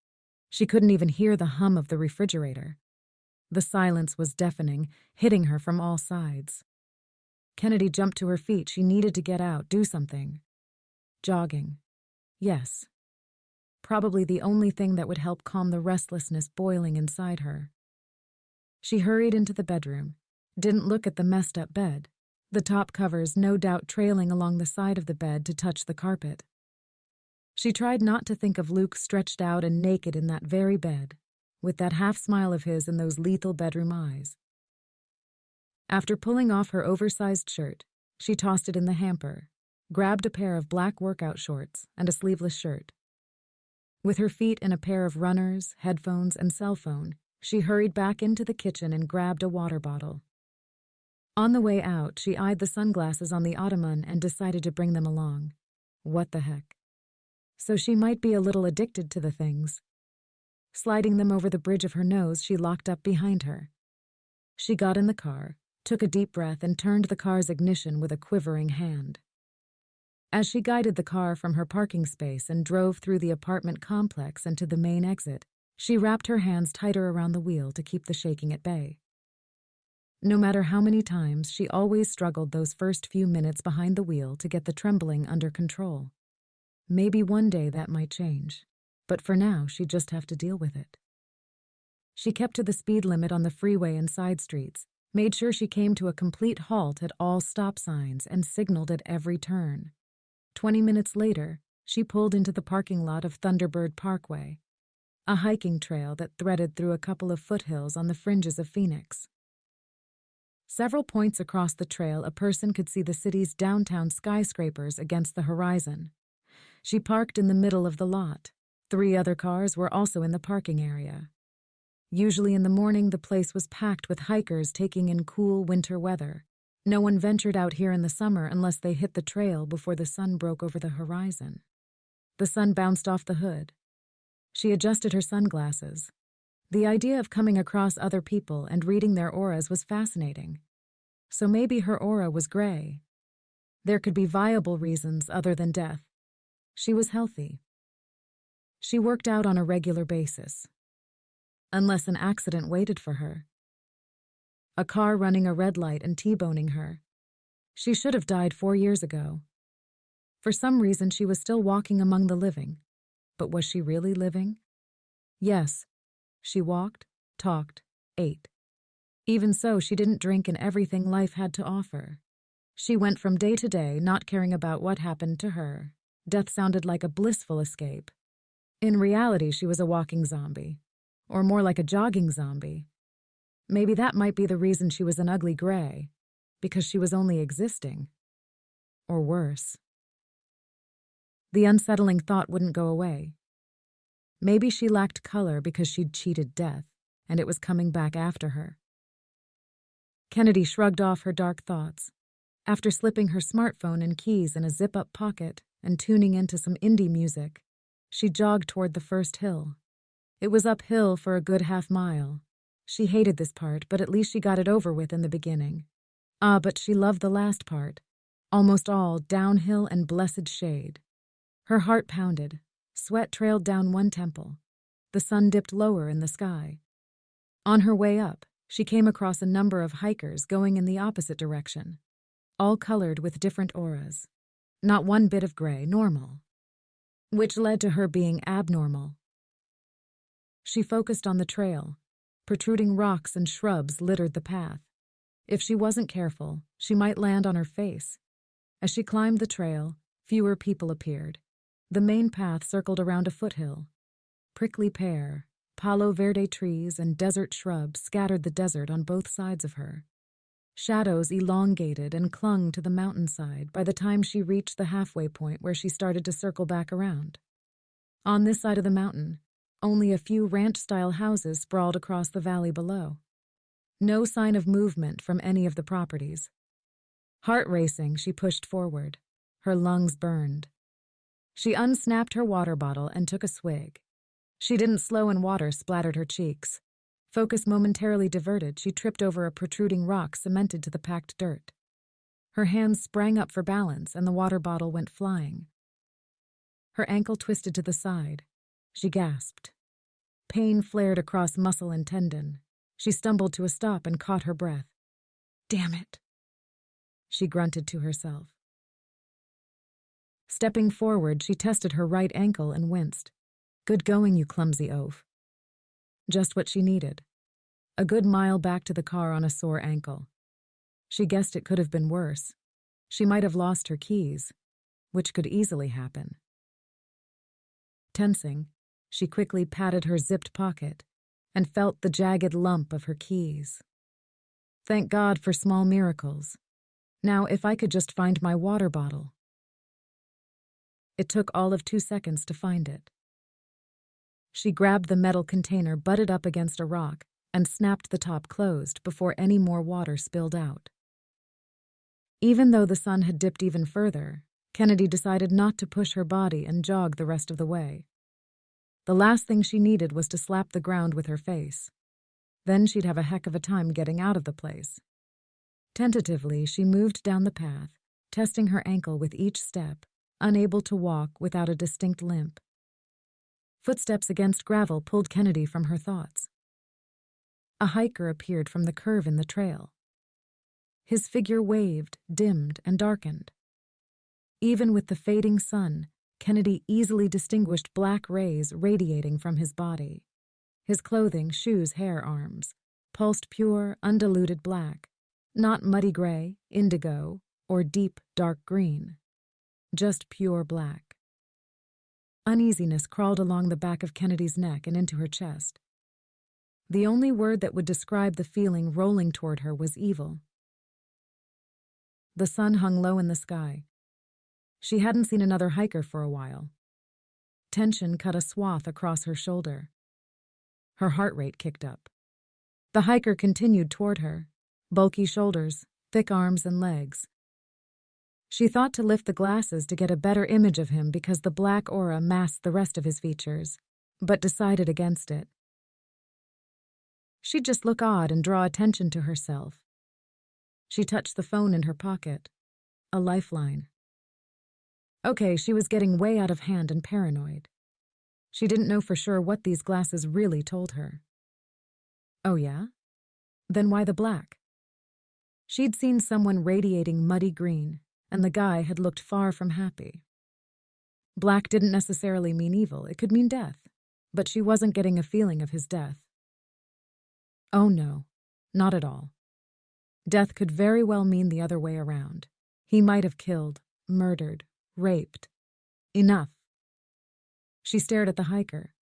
She couldn't even hear the hum of the refrigerator. The silence was deafening, hitting her from all sides. Kennedy jumped to her feet. She needed to get out, do something. Jogging. Yes. Probably the only thing that would help calm the restlessness boiling inside her. She hurried into the bedroom, didn't look at the messed-up bed, the top covers no doubt trailing along the side of the bed to touch the carpet. She tried not to think of Luke stretched out and naked in that very bed, with that half-smile of his and those lethal bedroom eyes. After pulling off her oversized shirt, she tossed it in the hamper, grabbed a pair of black workout shorts and a sleeveless shirt. With her feet in a pair of runners, headphones, and cell phone, she hurried back into the kitchen and grabbed a water bottle. On the way out, she eyed the sunglasses on the ottoman and decided to bring them along. What the heck? So she might be a little addicted to the things. Sliding them over the bridge of her nose, she locked up behind her. She got in the car, took a deep breath, and turned the car's ignition with a quivering hand. As she guided the car from her parking space and drove through the apartment complex and to the main exit, she wrapped her hands tighter around the wheel to keep the shaking at bay. No matter how many times, she always struggled those first few minutes behind the wheel to get the trembling under control. Maybe one day that might change, but for now she'd just have to deal with it. She kept to the speed limit on the freeway and side streets, made sure she came to a complete halt at all stop signs, and signaled at every turn. 20 minutes later, she pulled into the parking lot of Thunderbird Parkway, a hiking trail that threaded through a couple of foothills on the fringes of Phoenix. Several points across the trail, a person could see the city's downtown skyscrapers against the horizon. She parked in the middle of the lot. 3 other cars were also in the parking area. Usually in the morning, the place was packed with hikers taking in cool winter weather. No one ventured out here in the summer unless they hit the trail before the sun broke over the horizon. The sun bounced off the hood. She adjusted her sunglasses. The idea of coming across other people and reading their auras was fascinating. So maybe her aura was gray. There could be viable reasons other than death. She was healthy. She worked out on a regular basis. Unless an accident waited for her. A car running a red light and T-boning her. She should have died 4 years ago. For some reason, she was still walking among the living. But was she really living? Yes. She walked, talked, ate. Even so, she didn't drink in everything life had to offer. She went from day to day, not caring about what happened to her. Death sounded like a blissful escape. In reality, she was a walking zombie. Or more like a jogging zombie. Maybe that might be the reason she was an ugly gray, because she was only existing. Or worse. The unsettling thought wouldn't go away. Maybe she lacked color because she'd cheated death, and it was coming back after her. Kennedy shrugged off her dark thoughts. After slipping her smartphone and keys in a zip-up pocket and tuning into some indie music, she jogged toward the first hill. It was uphill for a good half-mile. She hated this part, but at least she got it over with in the beginning. But she loved the last part, almost all downhill and blessed shade. Her heart pounded. Sweat trailed down one temple. The sun dipped lower in the sky. On her way up, she came across a number of hikers going in the opposite direction, all colored with different auras. Not one bit of gray, normal, which led to her being abnormal. She focused on the trail. Protruding rocks and shrubs littered the path. If she wasn't careful, she might land on her face. As she climbed the trail, fewer people appeared. The main path circled around a foothill. Prickly pear, palo verde trees, and desert shrubs scattered the desert on both sides of her. Shadows elongated and clung to the mountainside by the time she reached the halfway point where she started to circle back around. On this side of the mountain, only a few ranch-style houses sprawled across the valley below. No sign of movement from any of the properties. Heart racing, she pushed forward. Her lungs burned. She unsnapped her water bottle and took a swig. She didn't slow and water splattered her cheeks. Focus momentarily diverted, she tripped over a protruding rock cemented to the packed dirt. Her hands sprang up for balance and the water bottle went flying. Her ankle twisted to the side. She gasped. Pain flared across muscle and tendon. She stumbled to a stop and caught her breath. "Damn it," she grunted to herself. Stepping forward, she tested her right ankle and winced. "Good going, you clumsy oaf." Just what she needed. A good mile back to the car on a sore ankle. She guessed it could have been worse. She might have lost her keys, which could easily happen. Tensing, she quickly patted her zipped pocket and felt the jagged lump of her keys. Thank God for small miracles. Now, if I could just find my water bottle. It took all of 2 seconds to find it. She grabbed the metal container, butted up against a rock, and snapped the top closed before any more water spilled out. Even though the sun had dipped even further, Kennedy decided not to push her body and jog the rest of the way. The last thing she needed was to slap the ground with her face. Then she'd have a heck of a time getting out of the place. Tentatively, she moved down the path, testing her ankle with each step, unable to walk without a distinct limp. Footsteps against gravel pulled Kennedy from her thoughts. A hiker appeared from the curve in the trail. His figure waved, dimmed, and darkened. Even with the fading sun, Kennedy easily distinguished black rays radiating from his body. His clothing, shoes, hair, arms, pulsed pure, undiluted black, not muddy gray, indigo, or deep, dark green. Just pure black. Uneasiness crawled along the back of Kennedy's neck and into her chest. The only word that would describe the feeling rolling toward her was evil. The sun hung low in the sky. She hadn't seen another hiker for a while. Tension cut a swath across her shoulder. Her heart rate kicked up. The hiker continued toward her, bulky shoulders, thick arms and legs. She thought to lift the glasses to get a better image of him because the black aura masked the rest of his features, but decided against it. She'd just look odd and draw attention to herself. She touched the phone in her pocket. A lifeline. Okay, she was getting way out of hand and paranoid. She didn't know for sure what these glasses really told her. Oh yeah? Then why the black? She'd seen someone radiating muddy green, and the guy had looked far from happy. Black didn't necessarily mean evil, it could mean death, but she wasn't getting a feeling of his death. Oh no, not at all. Death could very well mean the other way around. He might have killed, murdered, raped. Enough. She stared at the hiker.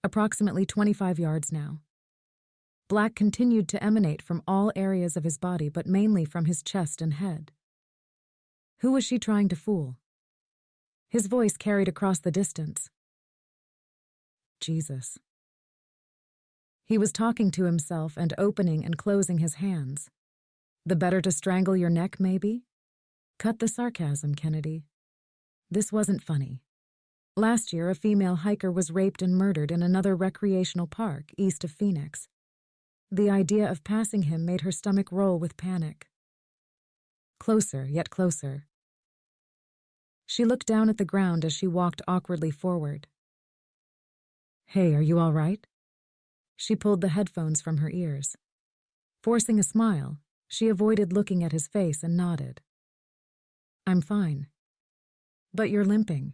Approximately 25 yards now. Black continued to emanate from all areas of his body, but mainly from his chest and head. Who was she trying to fool? His voice carried across the distance. Jesus. He was talking to himself and opening and closing his hands. The better to strangle your neck, maybe? Cut the sarcasm, Kennedy. This wasn't funny. Last year, a female hiker was raped and murdered in another recreational park east of Phoenix. The idea of passing him made her stomach roll with panic. Closer, yet closer. She looked down at the ground as she walked awkwardly forward. Hey, are you all right? She pulled the headphones from her ears. Forcing a smile, she avoided looking at his face and nodded. I'm fine. But you're limping.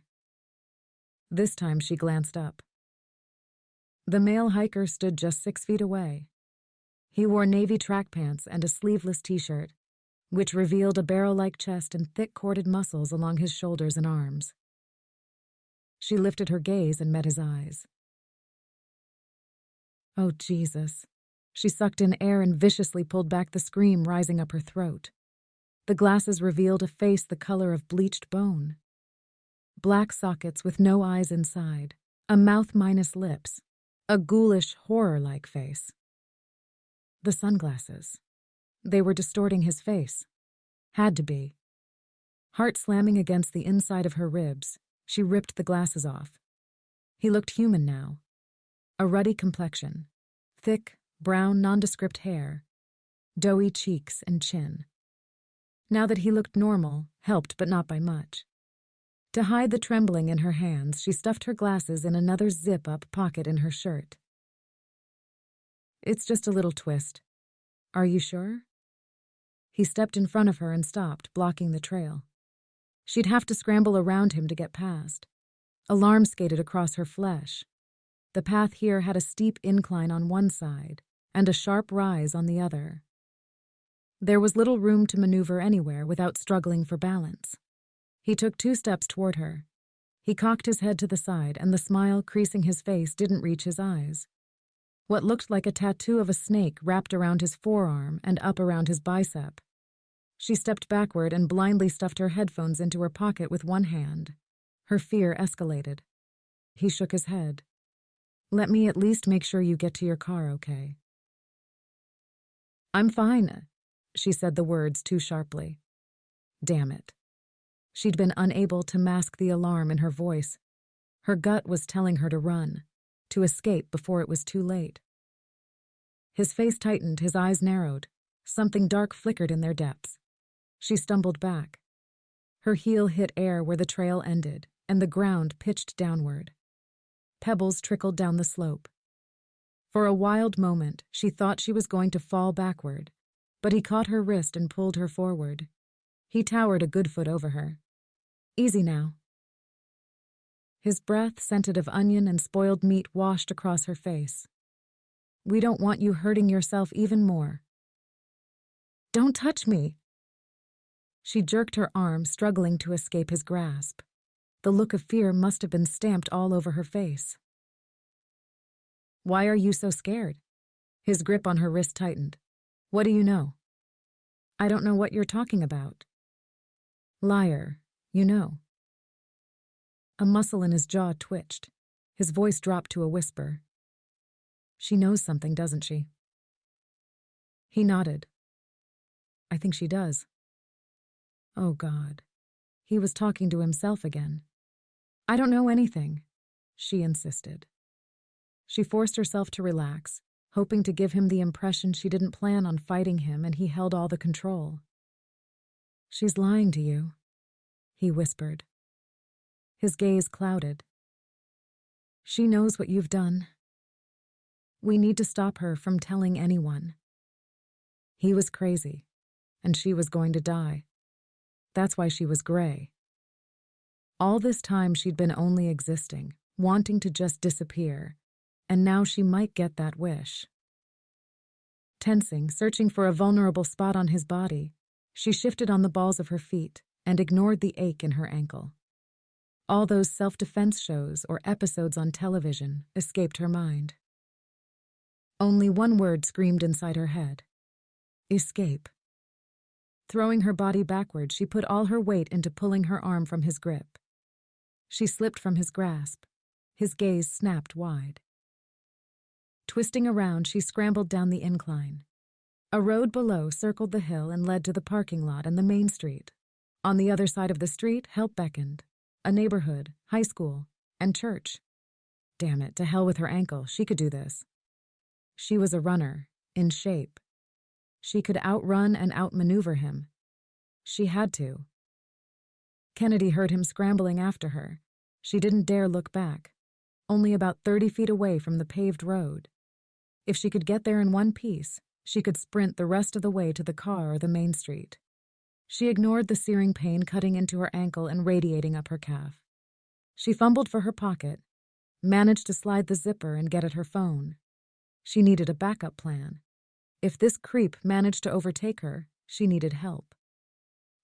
This time she glanced up. The male hiker stood just 6 feet away. He wore navy track pants and a sleeveless t-shirt, which revealed a barrel-like chest and thick corded muscles along his shoulders and arms. She lifted her gaze and met his eyes. Oh, Jesus. She sucked in air and viciously pulled back the scream rising up her throat. The glasses revealed a face the color of bleached bone. Black sockets with no eyes inside, a mouth minus lips, a ghoulish, horror-like face. The sunglasses. They were distorting his face. Had to be. Heart slamming against the inside of her ribs, she ripped the glasses off. He looked human now. A ruddy complexion, thick, brown, nondescript hair, doughy cheeks and chin. Now that he looked normal, helped but not by much. To hide the trembling in her hands, she stuffed her glasses in another zip-up pocket in her shirt. It's just a little twist. Are you sure? He stepped in front of her and stopped, blocking the trail. She'd have to scramble around him to get past. Alarm skated across her flesh. The path here had a steep incline on one side and a sharp rise on the other. There was little room to maneuver anywhere without struggling for balance. He took 2 steps toward her. He cocked his head to the side, and the smile creasing his face didn't reach his eyes. What looked like a tattoo of a snake wrapped around his forearm and up around his bicep. She stepped backward and blindly stuffed her headphones into her pocket with one hand. Her fear escalated. He shook his head. Let me at least make sure you get to your car, okay? I'm fine, she said the words too sharply. Damn it. She'd been unable to mask the alarm in her voice. Her gut was telling her to run, to escape before it was too late. His face tightened, his eyes narrowed. Something dark flickered in their depths. She stumbled back. Her heel hit air where the trail ended, and the ground pitched downward. Pebbles trickled down the slope. For a wild moment, she thought she was going to fall backward, but he caught her wrist and pulled her forward. He towered a good foot over her. Easy now. His breath, scented of onion and spoiled meat, washed across her face. We don't want you hurting yourself even more. Don't touch me. She jerked her arm, struggling to escape his grasp. The look of fear must have been stamped all over her face. Why are you so scared? His grip on her wrist tightened. What do you know? I don't know what you're talking about. Liar, you know. A muscle in his jaw twitched. His voice dropped to a whisper. She knows something, doesn't she? He nodded. I think she does. Oh, God. He was talking to himself again. I don't know anything, she insisted. She forced herself to relax, hoping to give him the impression she didn't plan on fighting him and he held all the control. She's lying to you, he whispered. His gaze clouded. She knows what you've done. We need to stop her from telling anyone. He was crazy, and she was going to die. That's why she was gray. All this time she'd been only existing, wanting to just disappear, and now she might get that wish. Tensing, searching for a vulnerable spot on his body, she shifted on the balls of her feet and ignored the ache in her ankle. All those self-defense shows or episodes on television escaped her mind. Only one word screamed inside her head. Escape. Throwing her body backward, she put all her weight into pulling her arm from his grip. She slipped from his grasp. His gaze snapped wide. Twisting around, she scrambled down the incline. A road below circled the hill and led to the parking lot and the main street. On the other side of the street, help beckoned. A neighborhood, high school, and church. Damn it, to hell with her ankle, she could do this. She was a runner, in shape. She could outrun and outmaneuver him. She had to. Kennedy heard him scrambling after her. She didn't dare look back, only about 30 feet away from the paved road. If she could get there in one piece, she could sprint the rest of the way to the car or the main street. She ignored the searing pain cutting into her ankle and radiating up her calf. She fumbled for her pocket, managed to slide the zipper and get at her phone. She needed a backup plan. If this creep managed to overtake her, she needed help.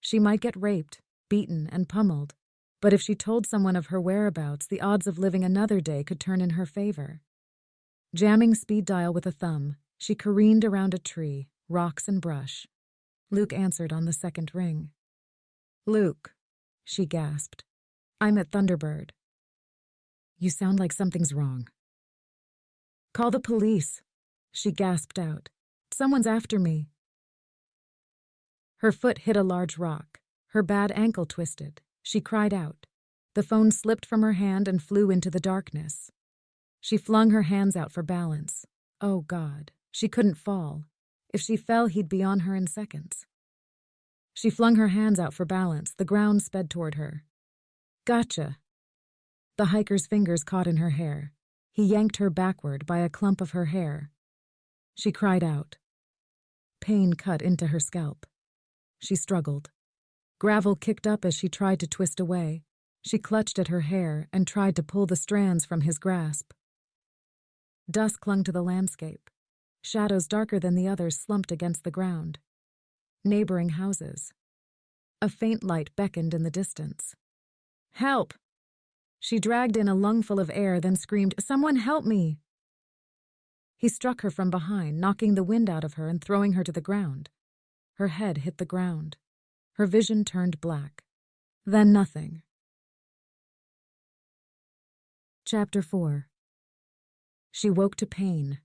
She might get raped, beaten, and pummeled, but if she told someone of her whereabouts, the odds of living another day could turn in her favor. Jamming speed dial with a thumb, she careened around a tree, rocks and brush. Luke answered on the second ring. "Luke," she gasped. "I'm at Thunderbird." "You sound like something's wrong." "Call the police," she gasped out. "Someone's after me." Her foot hit a large rock. Her bad ankle twisted. She cried out. The phone slipped from her hand and flew into the darkness. She flung her hands out for balance. Oh, God, she couldn't fall. If she fell, he'd be on her in seconds. She flung her hands out for balance. The ground sped toward her. "Gotcha." The hiker's fingers caught in her hair. He yanked her backward by a clump of her hair. She cried out. Pain cut into her scalp. She struggled. Gravel kicked up as she tried to twist away. She clutched at her hair and tried to pull the strands from his grasp. Dusk clung to the landscape. Shadows darker than the others slumped against the ground. Neighboring houses. A faint light beckoned in the distance. "Help!" She dragged in a lungful of air, then screamed, "Someone help me!" He struck her from behind, knocking the wind out of her and throwing her to the ground. Her head hit the ground. Her vision turned black. Then nothing. Chapter 4. She woke to pain.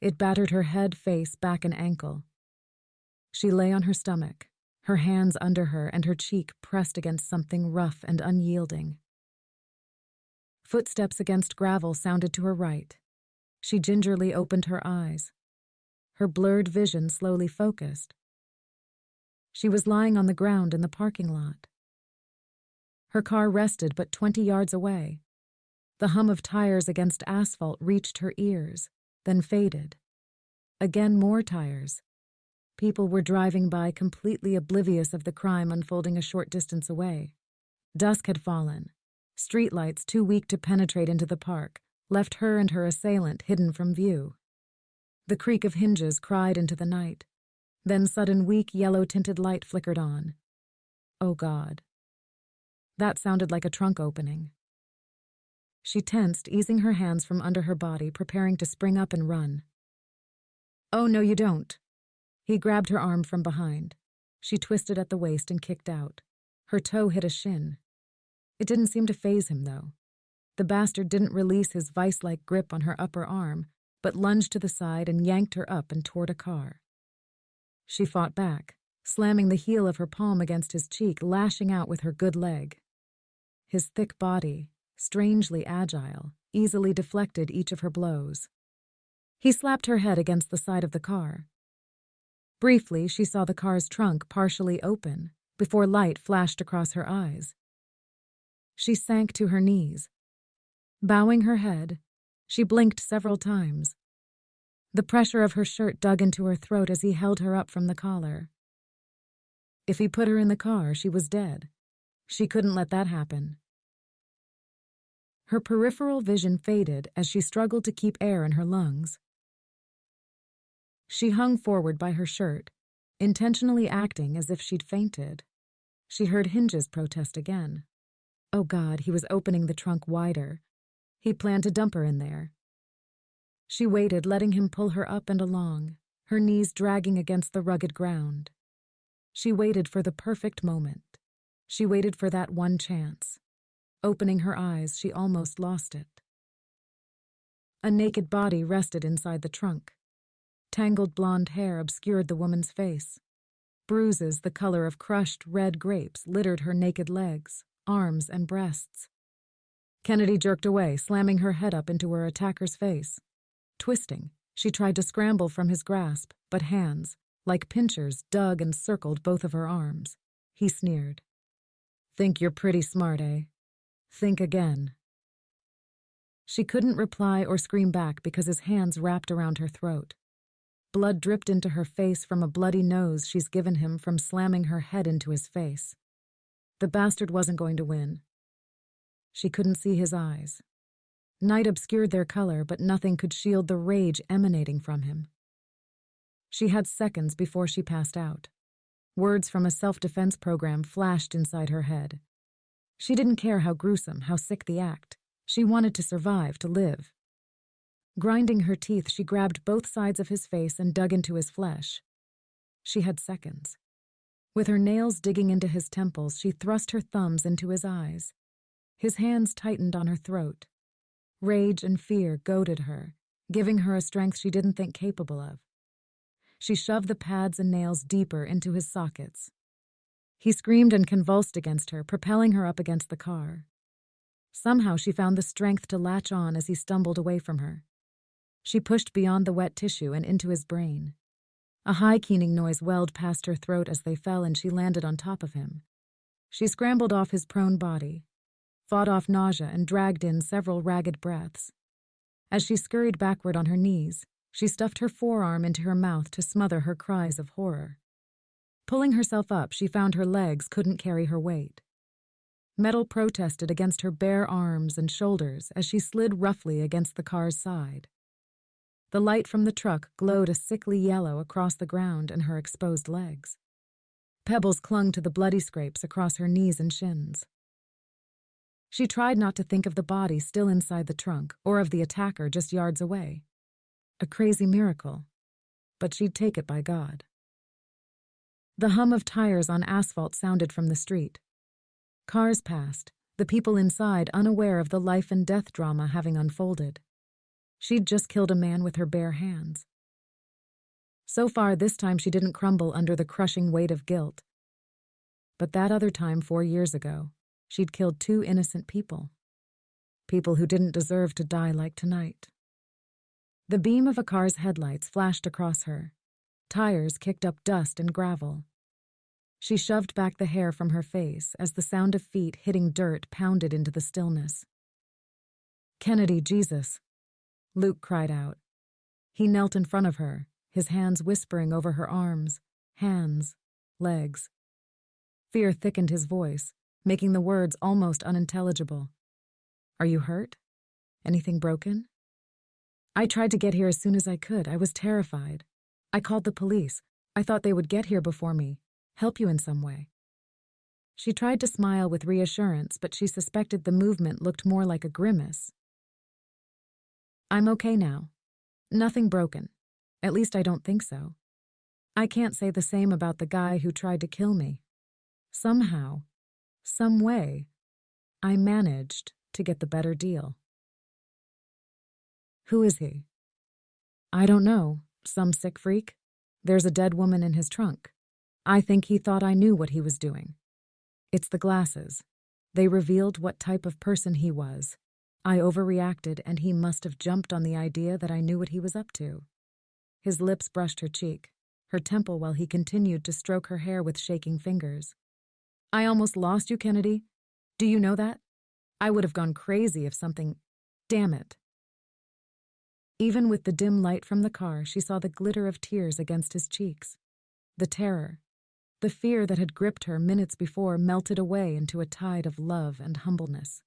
It battered her head, face, back, and ankle. She lay on her stomach, her hands under her and her cheek pressed against something rough and unyielding. Footsteps against gravel sounded to her right. She gingerly opened her eyes. Her blurred vision slowly focused. She was lying on the ground in the parking lot. Her car rested but 20 yards away. The hum of tires against asphalt reached her ears, then faded. Again more tires. People were driving by, completely oblivious of the crime unfolding a short distance away. Dusk had fallen. Streetlights, too weak to penetrate into the park, left her and her assailant hidden from view. The creak of hinges cried into the night. Then sudden weak yellow-tinted light flickered on. Oh, God. That sounded like a trunk opening. She tensed, easing her hands from under her body, preparing to spring up and run. "Oh, no, you don't." He grabbed her arm from behind. She twisted at the waist and kicked out. Her toe hit a shin. It didn't seem to faze him, though. The bastard didn't release his vice-like grip on her upper arm, but lunged to the side and yanked her up and toward a car. She fought back, slamming the heel of her palm against his cheek, lashing out with her good leg. His thick body, strangely agile, easily deflected each of her blows. He slapped her head against the side of the car. Briefly, she saw the car's trunk partially open, before light flashed across her eyes. She sank to her knees. Bowing her head, she blinked several times. The pressure of her shirt dug into her throat as he held her up from the collar. If he put her in the car, she was dead. She couldn't let that happen. Her peripheral vision faded as she struggled to keep air in her lungs. She hung forward by her shirt, intentionally acting as if she'd fainted. She heard hinges protest again. Oh, God, he was opening the trunk wider. He planned to dump her in there. She waited, letting him pull her up and along, her knees dragging against the rugged ground. She waited for the perfect moment. She waited for that one chance. Opening her eyes, she almost lost it. A naked body rested inside the trunk. Tangled blonde hair obscured the woman's face. Bruises the color of crushed red grapes littered her naked legs, arms, and breasts. Kennedy jerked away, slamming her head up into her attacker's face. Twisting, she tried to scramble from his grasp, but hands, like pinchers, dug and circled both of her arms. He sneered. "Think you're pretty smart, eh? Think again." She couldn't reply or scream back because his hands wrapped around her throat. Blood dripped into her face from a bloody nose she's given him from slamming her head into his face. The bastard wasn't going to win. She couldn't see his eyes. Night obscured their color, but nothing could shield the rage emanating from him. She had seconds before she passed out. Words from a self-defense program flashed inside her head. She didn't care how gruesome, how sick the act. She wanted to survive, to live. Grinding her teeth, she grabbed both sides of his face and dug into his flesh. She had seconds. With her nails digging into his temples, she thrust her thumbs into his eyes. His hands tightened on her throat. Rage and fear goaded her, giving her a strength she didn't think capable of. She shoved the pads and nails deeper into his sockets. He screamed and convulsed against her, propelling her up against the car. Somehow she found the strength to latch on as he stumbled away from her. She pushed beyond the wet tissue and into his brain. A high keening noise welled past her throat as they fell, and she landed on top of him. She scrambled off his prone body, fought off nausea, and dragged in several ragged breaths. As she scurried backward on her knees, she stuffed her forearm into her mouth to smother her cries of horror. Pulling herself up, she found her legs couldn't carry her weight. Metal protested against her bare arms and shoulders as she slid roughly against the car's side. The light from the truck glowed a sickly yellow across the ground and her exposed legs. Pebbles clung to the bloody scrapes across her knees and shins. She tried not to think of the body still inside the trunk or of the attacker just yards away. A crazy miracle, but she'd take it by God. The hum of tires on asphalt sounded from the street. Cars passed, the people inside unaware of the life and death drama having unfolded. She'd just killed a man with her bare hands. So far, this time she didn't crumble under the crushing weight of guilt. But that other time, 4 years ago, she'd killed 2 innocent people. People who didn't deserve to die like tonight. The beam of a car's headlights flashed across her. Tires kicked up dust and gravel. She shoved back the hair from her face as the sound of feet hitting dirt pounded into the stillness. "Kennedy, Jesus!" Luke cried out. He knelt in front of her, his hands whispering over her arms, hands, legs. Fear thickened his voice, making the words almost unintelligible. "Are you hurt? Anything broken?" "I tried to get here as soon as I could. I was terrified. I called the police. I thought they would get here before me, help you in some way." She tried to smile with reassurance, but she suspected the movement looked more like a grimace. "I'm okay now. Nothing broken. At least I don't think so. I can't say the same about the guy who tried to kill me. Somehow, some way, I managed to get the better deal." "Who is he?" "I don't know. Some sick freak. There's a dead woman in his trunk. I think he thought I knew what he was doing. It's the glasses. They revealed what type of person he was. I overreacted, and he must have jumped on the idea that I knew what he was up to." His lips brushed her cheek, her temple, while he continued to stroke her hair with shaking fingers. "I almost lost you, Kennedy. Do you know that? I would have gone crazy if something— Damn it." Even with the dim light from the car, she saw the glitter of tears against his cheeks. The terror, the fear that had gripped her minutes before melted away into a tide of love and humbleness.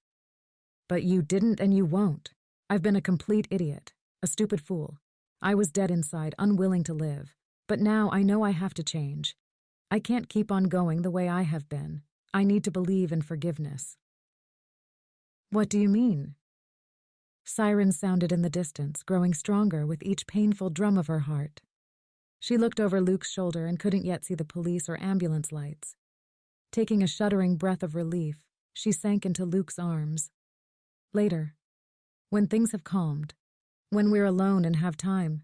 "But you didn't and you won't. I've been a complete idiot, a stupid fool. I was dead inside, unwilling to live. But now I know I have to change. I can't keep on going the way I have been. I need to believe in forgiveness." "What do you mean?" Sirens sounded in the distance, growing stronger with each painful drum of her heart. She looked over Luke's shoulder and couldn't yet see the police or ambulance lights. Taking a shuddering breath of relief, She sank into Luke's arms. Later, when things have calmed, when we're alone and have time.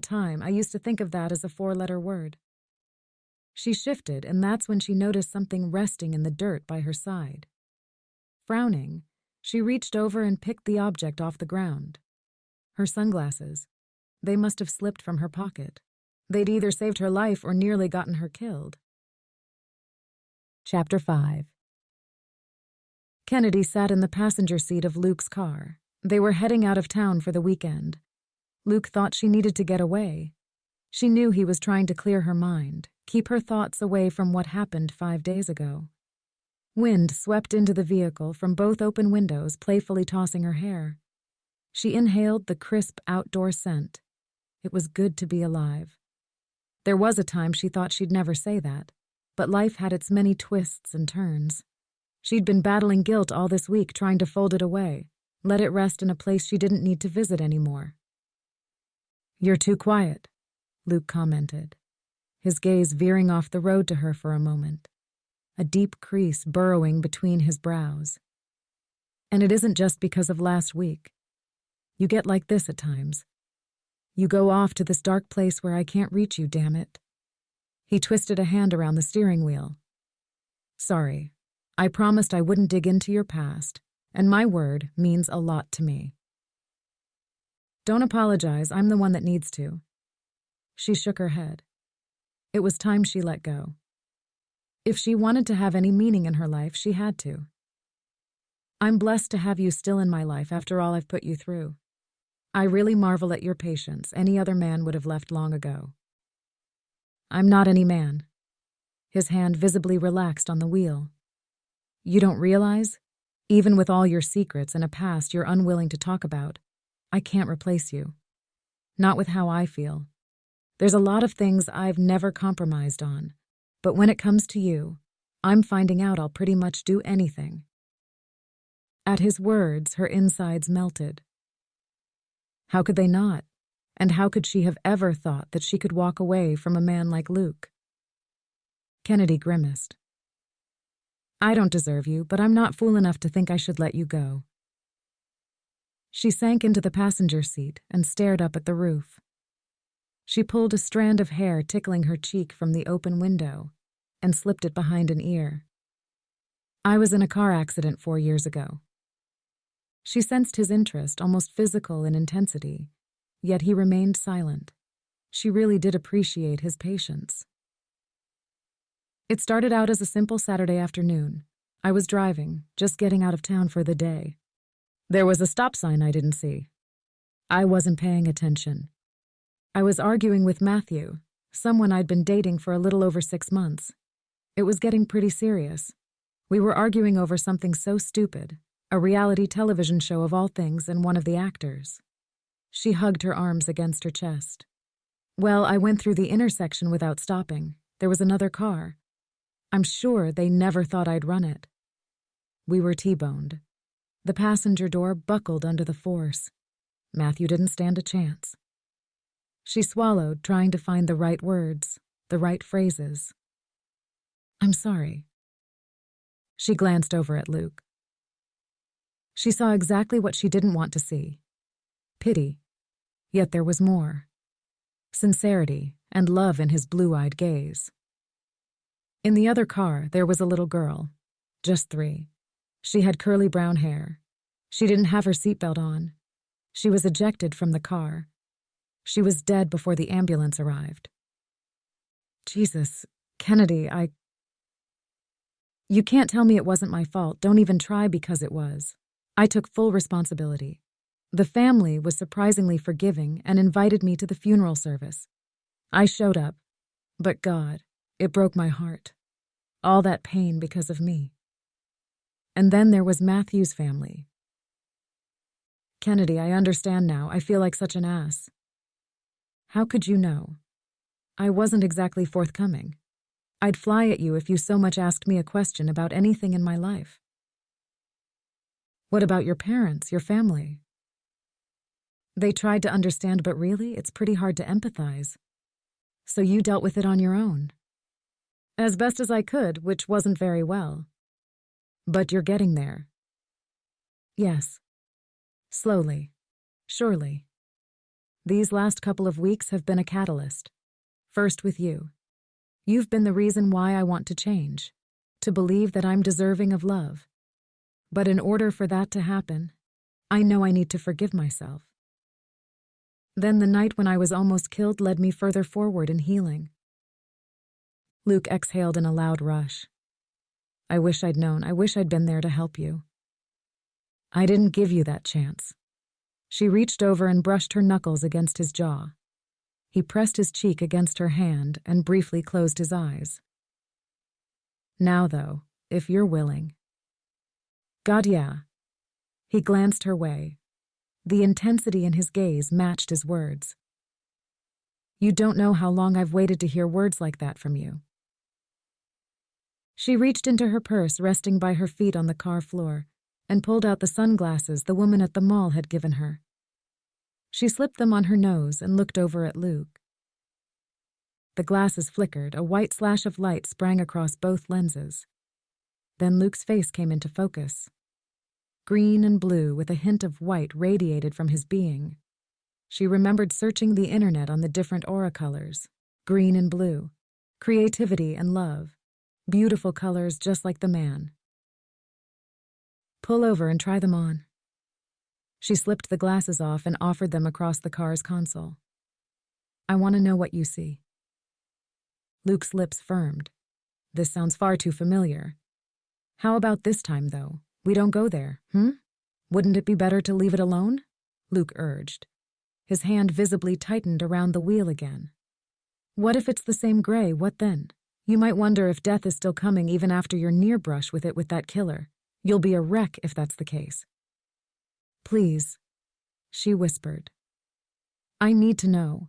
Time, I used to think of that as a 4-letter word. She shifted, and that's when she noticed something resting in the dirt by her side. Frowning, she reached over and picked the object off the ground. Her sunglasses. They must have slipped from her pocket. They'd either saved her life or nearly gotten her killed. Chapter 5. Kennedy sat in the passenger seat of Luke's car. They were heading out of town for the weekend. Luke thought she needed to get away. She knew he was trying to clear her mind, keep her thoughts away from what happened 5 days ago. Wind swept into the vehicle from both open windows, playfully tossing her hair. She inhaled the crisp outdoor scent. It was good to be alive. There was a time she thought she'd never say that, but life had its many twists and turns. She'd been battling guilt all this week, trying to fold it away, let it rest in a place she didn't need to visit anymore. "You're too quiet," Luke commented, his gaze veering off the road to her for a moment, a deep crease burrowing between his brows. "And it isn't just because of last week. You get like this at times. You go off to this dark place where I can't reach you, damn it." He twisted a hand around the steering wheel. "Sorry. I promised I wouldn't dig into your past, and my word means a lot to me." "Don't apologize, I'm the one that needs to." She shook her head. It was time she let go. If she wanted to have any meaning in her life, she had to. "I'm blessed to have you still in my life after all I've put you through. I really marvel at your patience. Any other man would have left long ago." "I'm not any man." His hand visibly relaxed on the wheel. "You don't realize? Even with all your secrets and a past you're unwilling to talk about, I can't replace you. Not with how I feel. There's a lot of things I've never compromised on, but when it comes to you, I'm finding out I'll pretty much do anything." At his words, her insides melted. How could they not? And how could she have ever thought that she could walk away from a man like Luke? Kennedy grimaced. "I don't deserve you, but I'm not fool enough to think I should let you go." She sank into the passenger seat and stared up at the roof. She pulled a strand of hair tickling her cheek from the open window and slipped it behind an ear. "I was in a car accident 4 years ago." She sensed his interest, almost physical in intensity, yet he remained silent. She really did appreciate his patience. "It started out as a simple Saturday afternoon. I was driving, just getting out of town for the day. There was a stop sign I didn't see. I wasn't paying attention. I was arguing with Matthew, someone I'd been dating for a little over 6 months. It was getting pretty serious. We were arguing over something so stupid, a reality television show of all things, and one of the actors." She hugged her arms against her chest. "Well, I went through the intersection without stopping. There was another car. I'm sure they never thought I'd run it. We were T-boned. The passenger door buckled under the force. Matthew didn't stand a chance." She swallowed, trying to find the right words, the right phrases. "I'm sorry." She glanced over at Luke. She saw exactly what she didn't want to see. Pity. Yet there was more. Sincerity and love in his blue-eyed gaze. In the other car, there was a little girl. Just 3. She had curly brown hair. She didn't have her seatbelt on. She was ejected from the car. She was dead before the ambulance arrived. "Jesus, Kennedy, You can't tell me it wasn't my fault. Don't even try, because it was. I took full responsibility. The family was surprisingly forgiving and invited me to the funeral service. I showed up, but God, it broke my heart. All that pain because of me. And then there was Matthew's family." "Kennedy, I understand now. I feel like such an ass." "How could you know? I wasn't exactly forthcoming. I'd fly at you if you so much asked me a question about anything in my life." "What about your parents, your family?" "They tried to understand, but really, it's pretty hard to empathize. So you dealt with it on your own." "As best as I could, which wasn't very well." But you're getting there. Yes. Slowly. Surely. These last couple of weeks have been a catalyst. First with you. You've been the reason why I want to change, to believe that I'm deserving of love. But in order for that to happen, I know I need to forgive myself. Then the night when I was almost killed led me further forward in healing. Luke exhaled in a loud rush. I wish I'd known. I wish I'd been there to help you. I didn't give you that chance. She reached over and brushed her knuckles against his jaw. He pressed his cheek against her hand and briefly closed his eyes. Now, though, if you're willing. God, yeah. He glanced her way. The intensity in his gaze matched his words. You don't know how long I've waited to hear words like that from you. She reached into her purse resting by her feet on the car floor and pulled out the sunglasses the woman at the mall had given her. She slipped them on her nose and looked over at Luke. The glasses flickered, a white slash of light sprang across both lenses. Then Luke's face came into focus. Green and blue with a hint of white radiated from his being. She remembered searching the internet on the different aura colors. Green and blue. Creativity and love. Beautiful colors just like the man. Pull over and try them on. She slipped the glasses off and offered them across the car's console. I want to know what you see. Luke's lips firmed. This sounds far too familiar. How about this time, though? We don't go there, Wouldn't it be better to leave it alone? Luke urged. His hand visibly tightened around the wheel again. What if it's the same gray? What then? You might wonder if death is still coming even after your near brush with it with that killer. You'll be a wreck if that's the case. Please, she whispered. I need to know.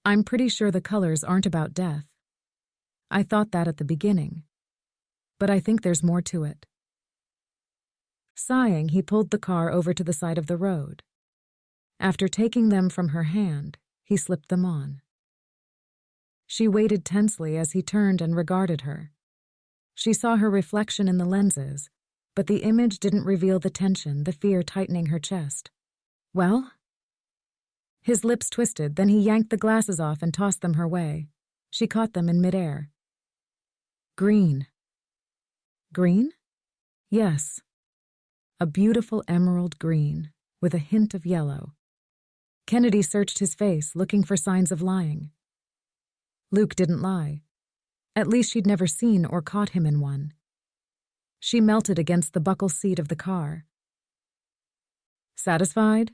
I'm pretty sure the colors aren't about death. I thought that at the beginning. But I think there's more to it. Sighing, he pulled the car over to the side of the road. After taking them from her hand, he slipped them on. She waited tensely as he turned and regarded her. She saw her reflection in the lenses, but the image didn't reveal the tension, the fear tightening her chest. Well? His lips twisted, then he yanked the glasses off and tossed them her way. She caught them in midair. Green. Green? Yes. A beautiful emerald green, with a hint of yellow. Kennedy searched his face, looking for signs of lying. Luke didn't lie. At least she'd never seen or caught him in one. She melted against the buckle seat of the car. Satisfied?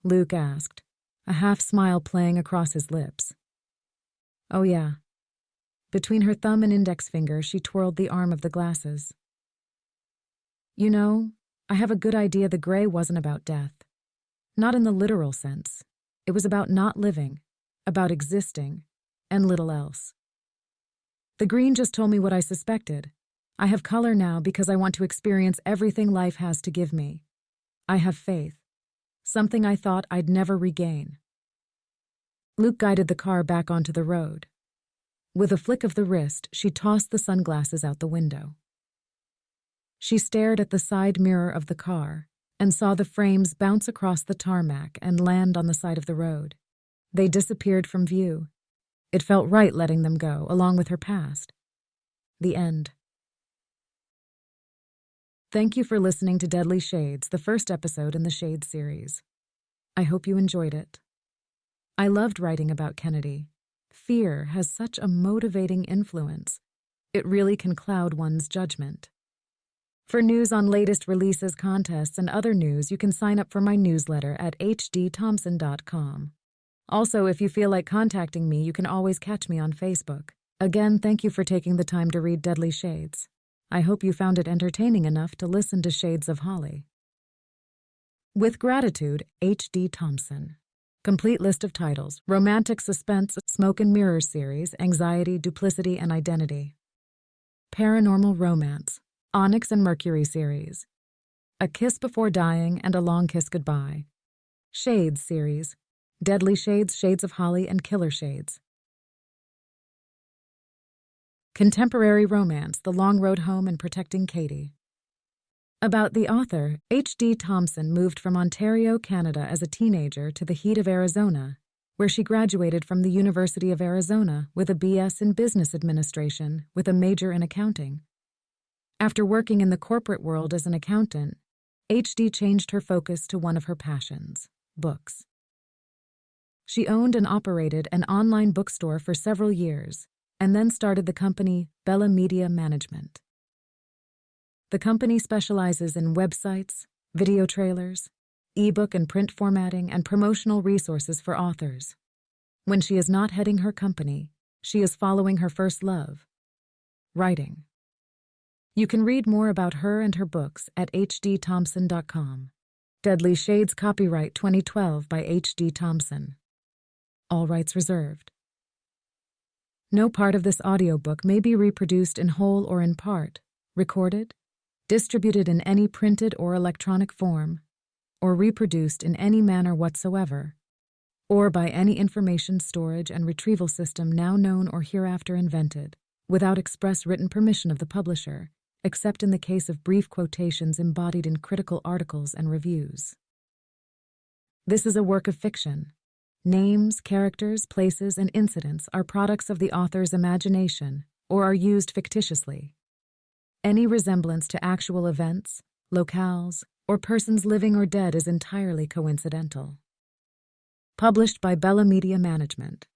Luke asked, a half-smile playing across his lips. Oh, yeah. Between her thumb and index finger, she twirled the arm of the glasses. You know, I have a good idea the gray wasn't about death. Not in the literal sense. It was about not living, about existing, and little else. The green just told me what I suspected. I have color now because I want to experience everything life has to give me. I have faith, something I thought I'd never regain. Luke guided the car back onto the road. With a flick of the wrist, she tossed the sunglasses out the window. She stared at the side mirror of the car and saw the frames bounce across the tarmac and land on the side of the road. They disappeared from view. It felt right letting them go, along with her past. The end. Thank you for listening to Deadly Shades, the first episode in the Shades series. I hope you enjoyed it. I loved writing about Kennedy. Fear has such a motivating influence. It really can cloud one's judgment. For news on latest releases, contests, and other news, you can sign up for my newsletter at hdthomson.com. Also, if you feel like contacting me, you can always catch me on Facebook. Again, thank you for taking the time to read Deadly Shades. I hope you found it entertaining enough to listen to Shades of Holly. With gratitude, H.D. Thomson. Complete list of titles: Romantic Suspense, Smoke and Mirrors series, Anxiety, Duplicity, and Identity. Paranormal Romance, Onyx and Mercury series. A Kiss Before Dying and a Long Kiss Goodbye. Shades series. Deadly Shades, Shades of Holly, and Killer Shades. Contemporary Romance, The Long Road Home and Protecting Katie. About the author, H.D. Thomson moved from Ontario, Canada as a teenager to the heat of Arizona, where she graduated from the University of Arizona with a B.S. in Business Administration with a major in accounting. After working in the corporate world as an accountant, H.D. changed her focus to one of her passions, books. She owned and operated an online bookstore for several years and then started the company Bella Media Management. The company specializes in websites, video trailers, ebook and print formatting, and promotional resources for authors. When she is not heading her company, she is following her first love, writing. You can read more about her and her books at hdthomson.com. Deadly Shades, copyright 2012 by H.D. Thomson. All rights reserved. No part of this audiobook may be reproduced in whole or in part, recorded, distributed in any printed or electronic form, or reproduced in any manner whatsoever, or by any information storage and retrieval system now known or hereafter invented, without express written permission of the publisher, except in the case of brief quotations embodied in critical articles and reviews. This is a work of fiction. Names, characters, places, and incidents are products of the author's imagination or are used fictitiously. Any resemblance to actual events, locales, or persons living or dead is entirely coincidental. Published by Bella Media Management.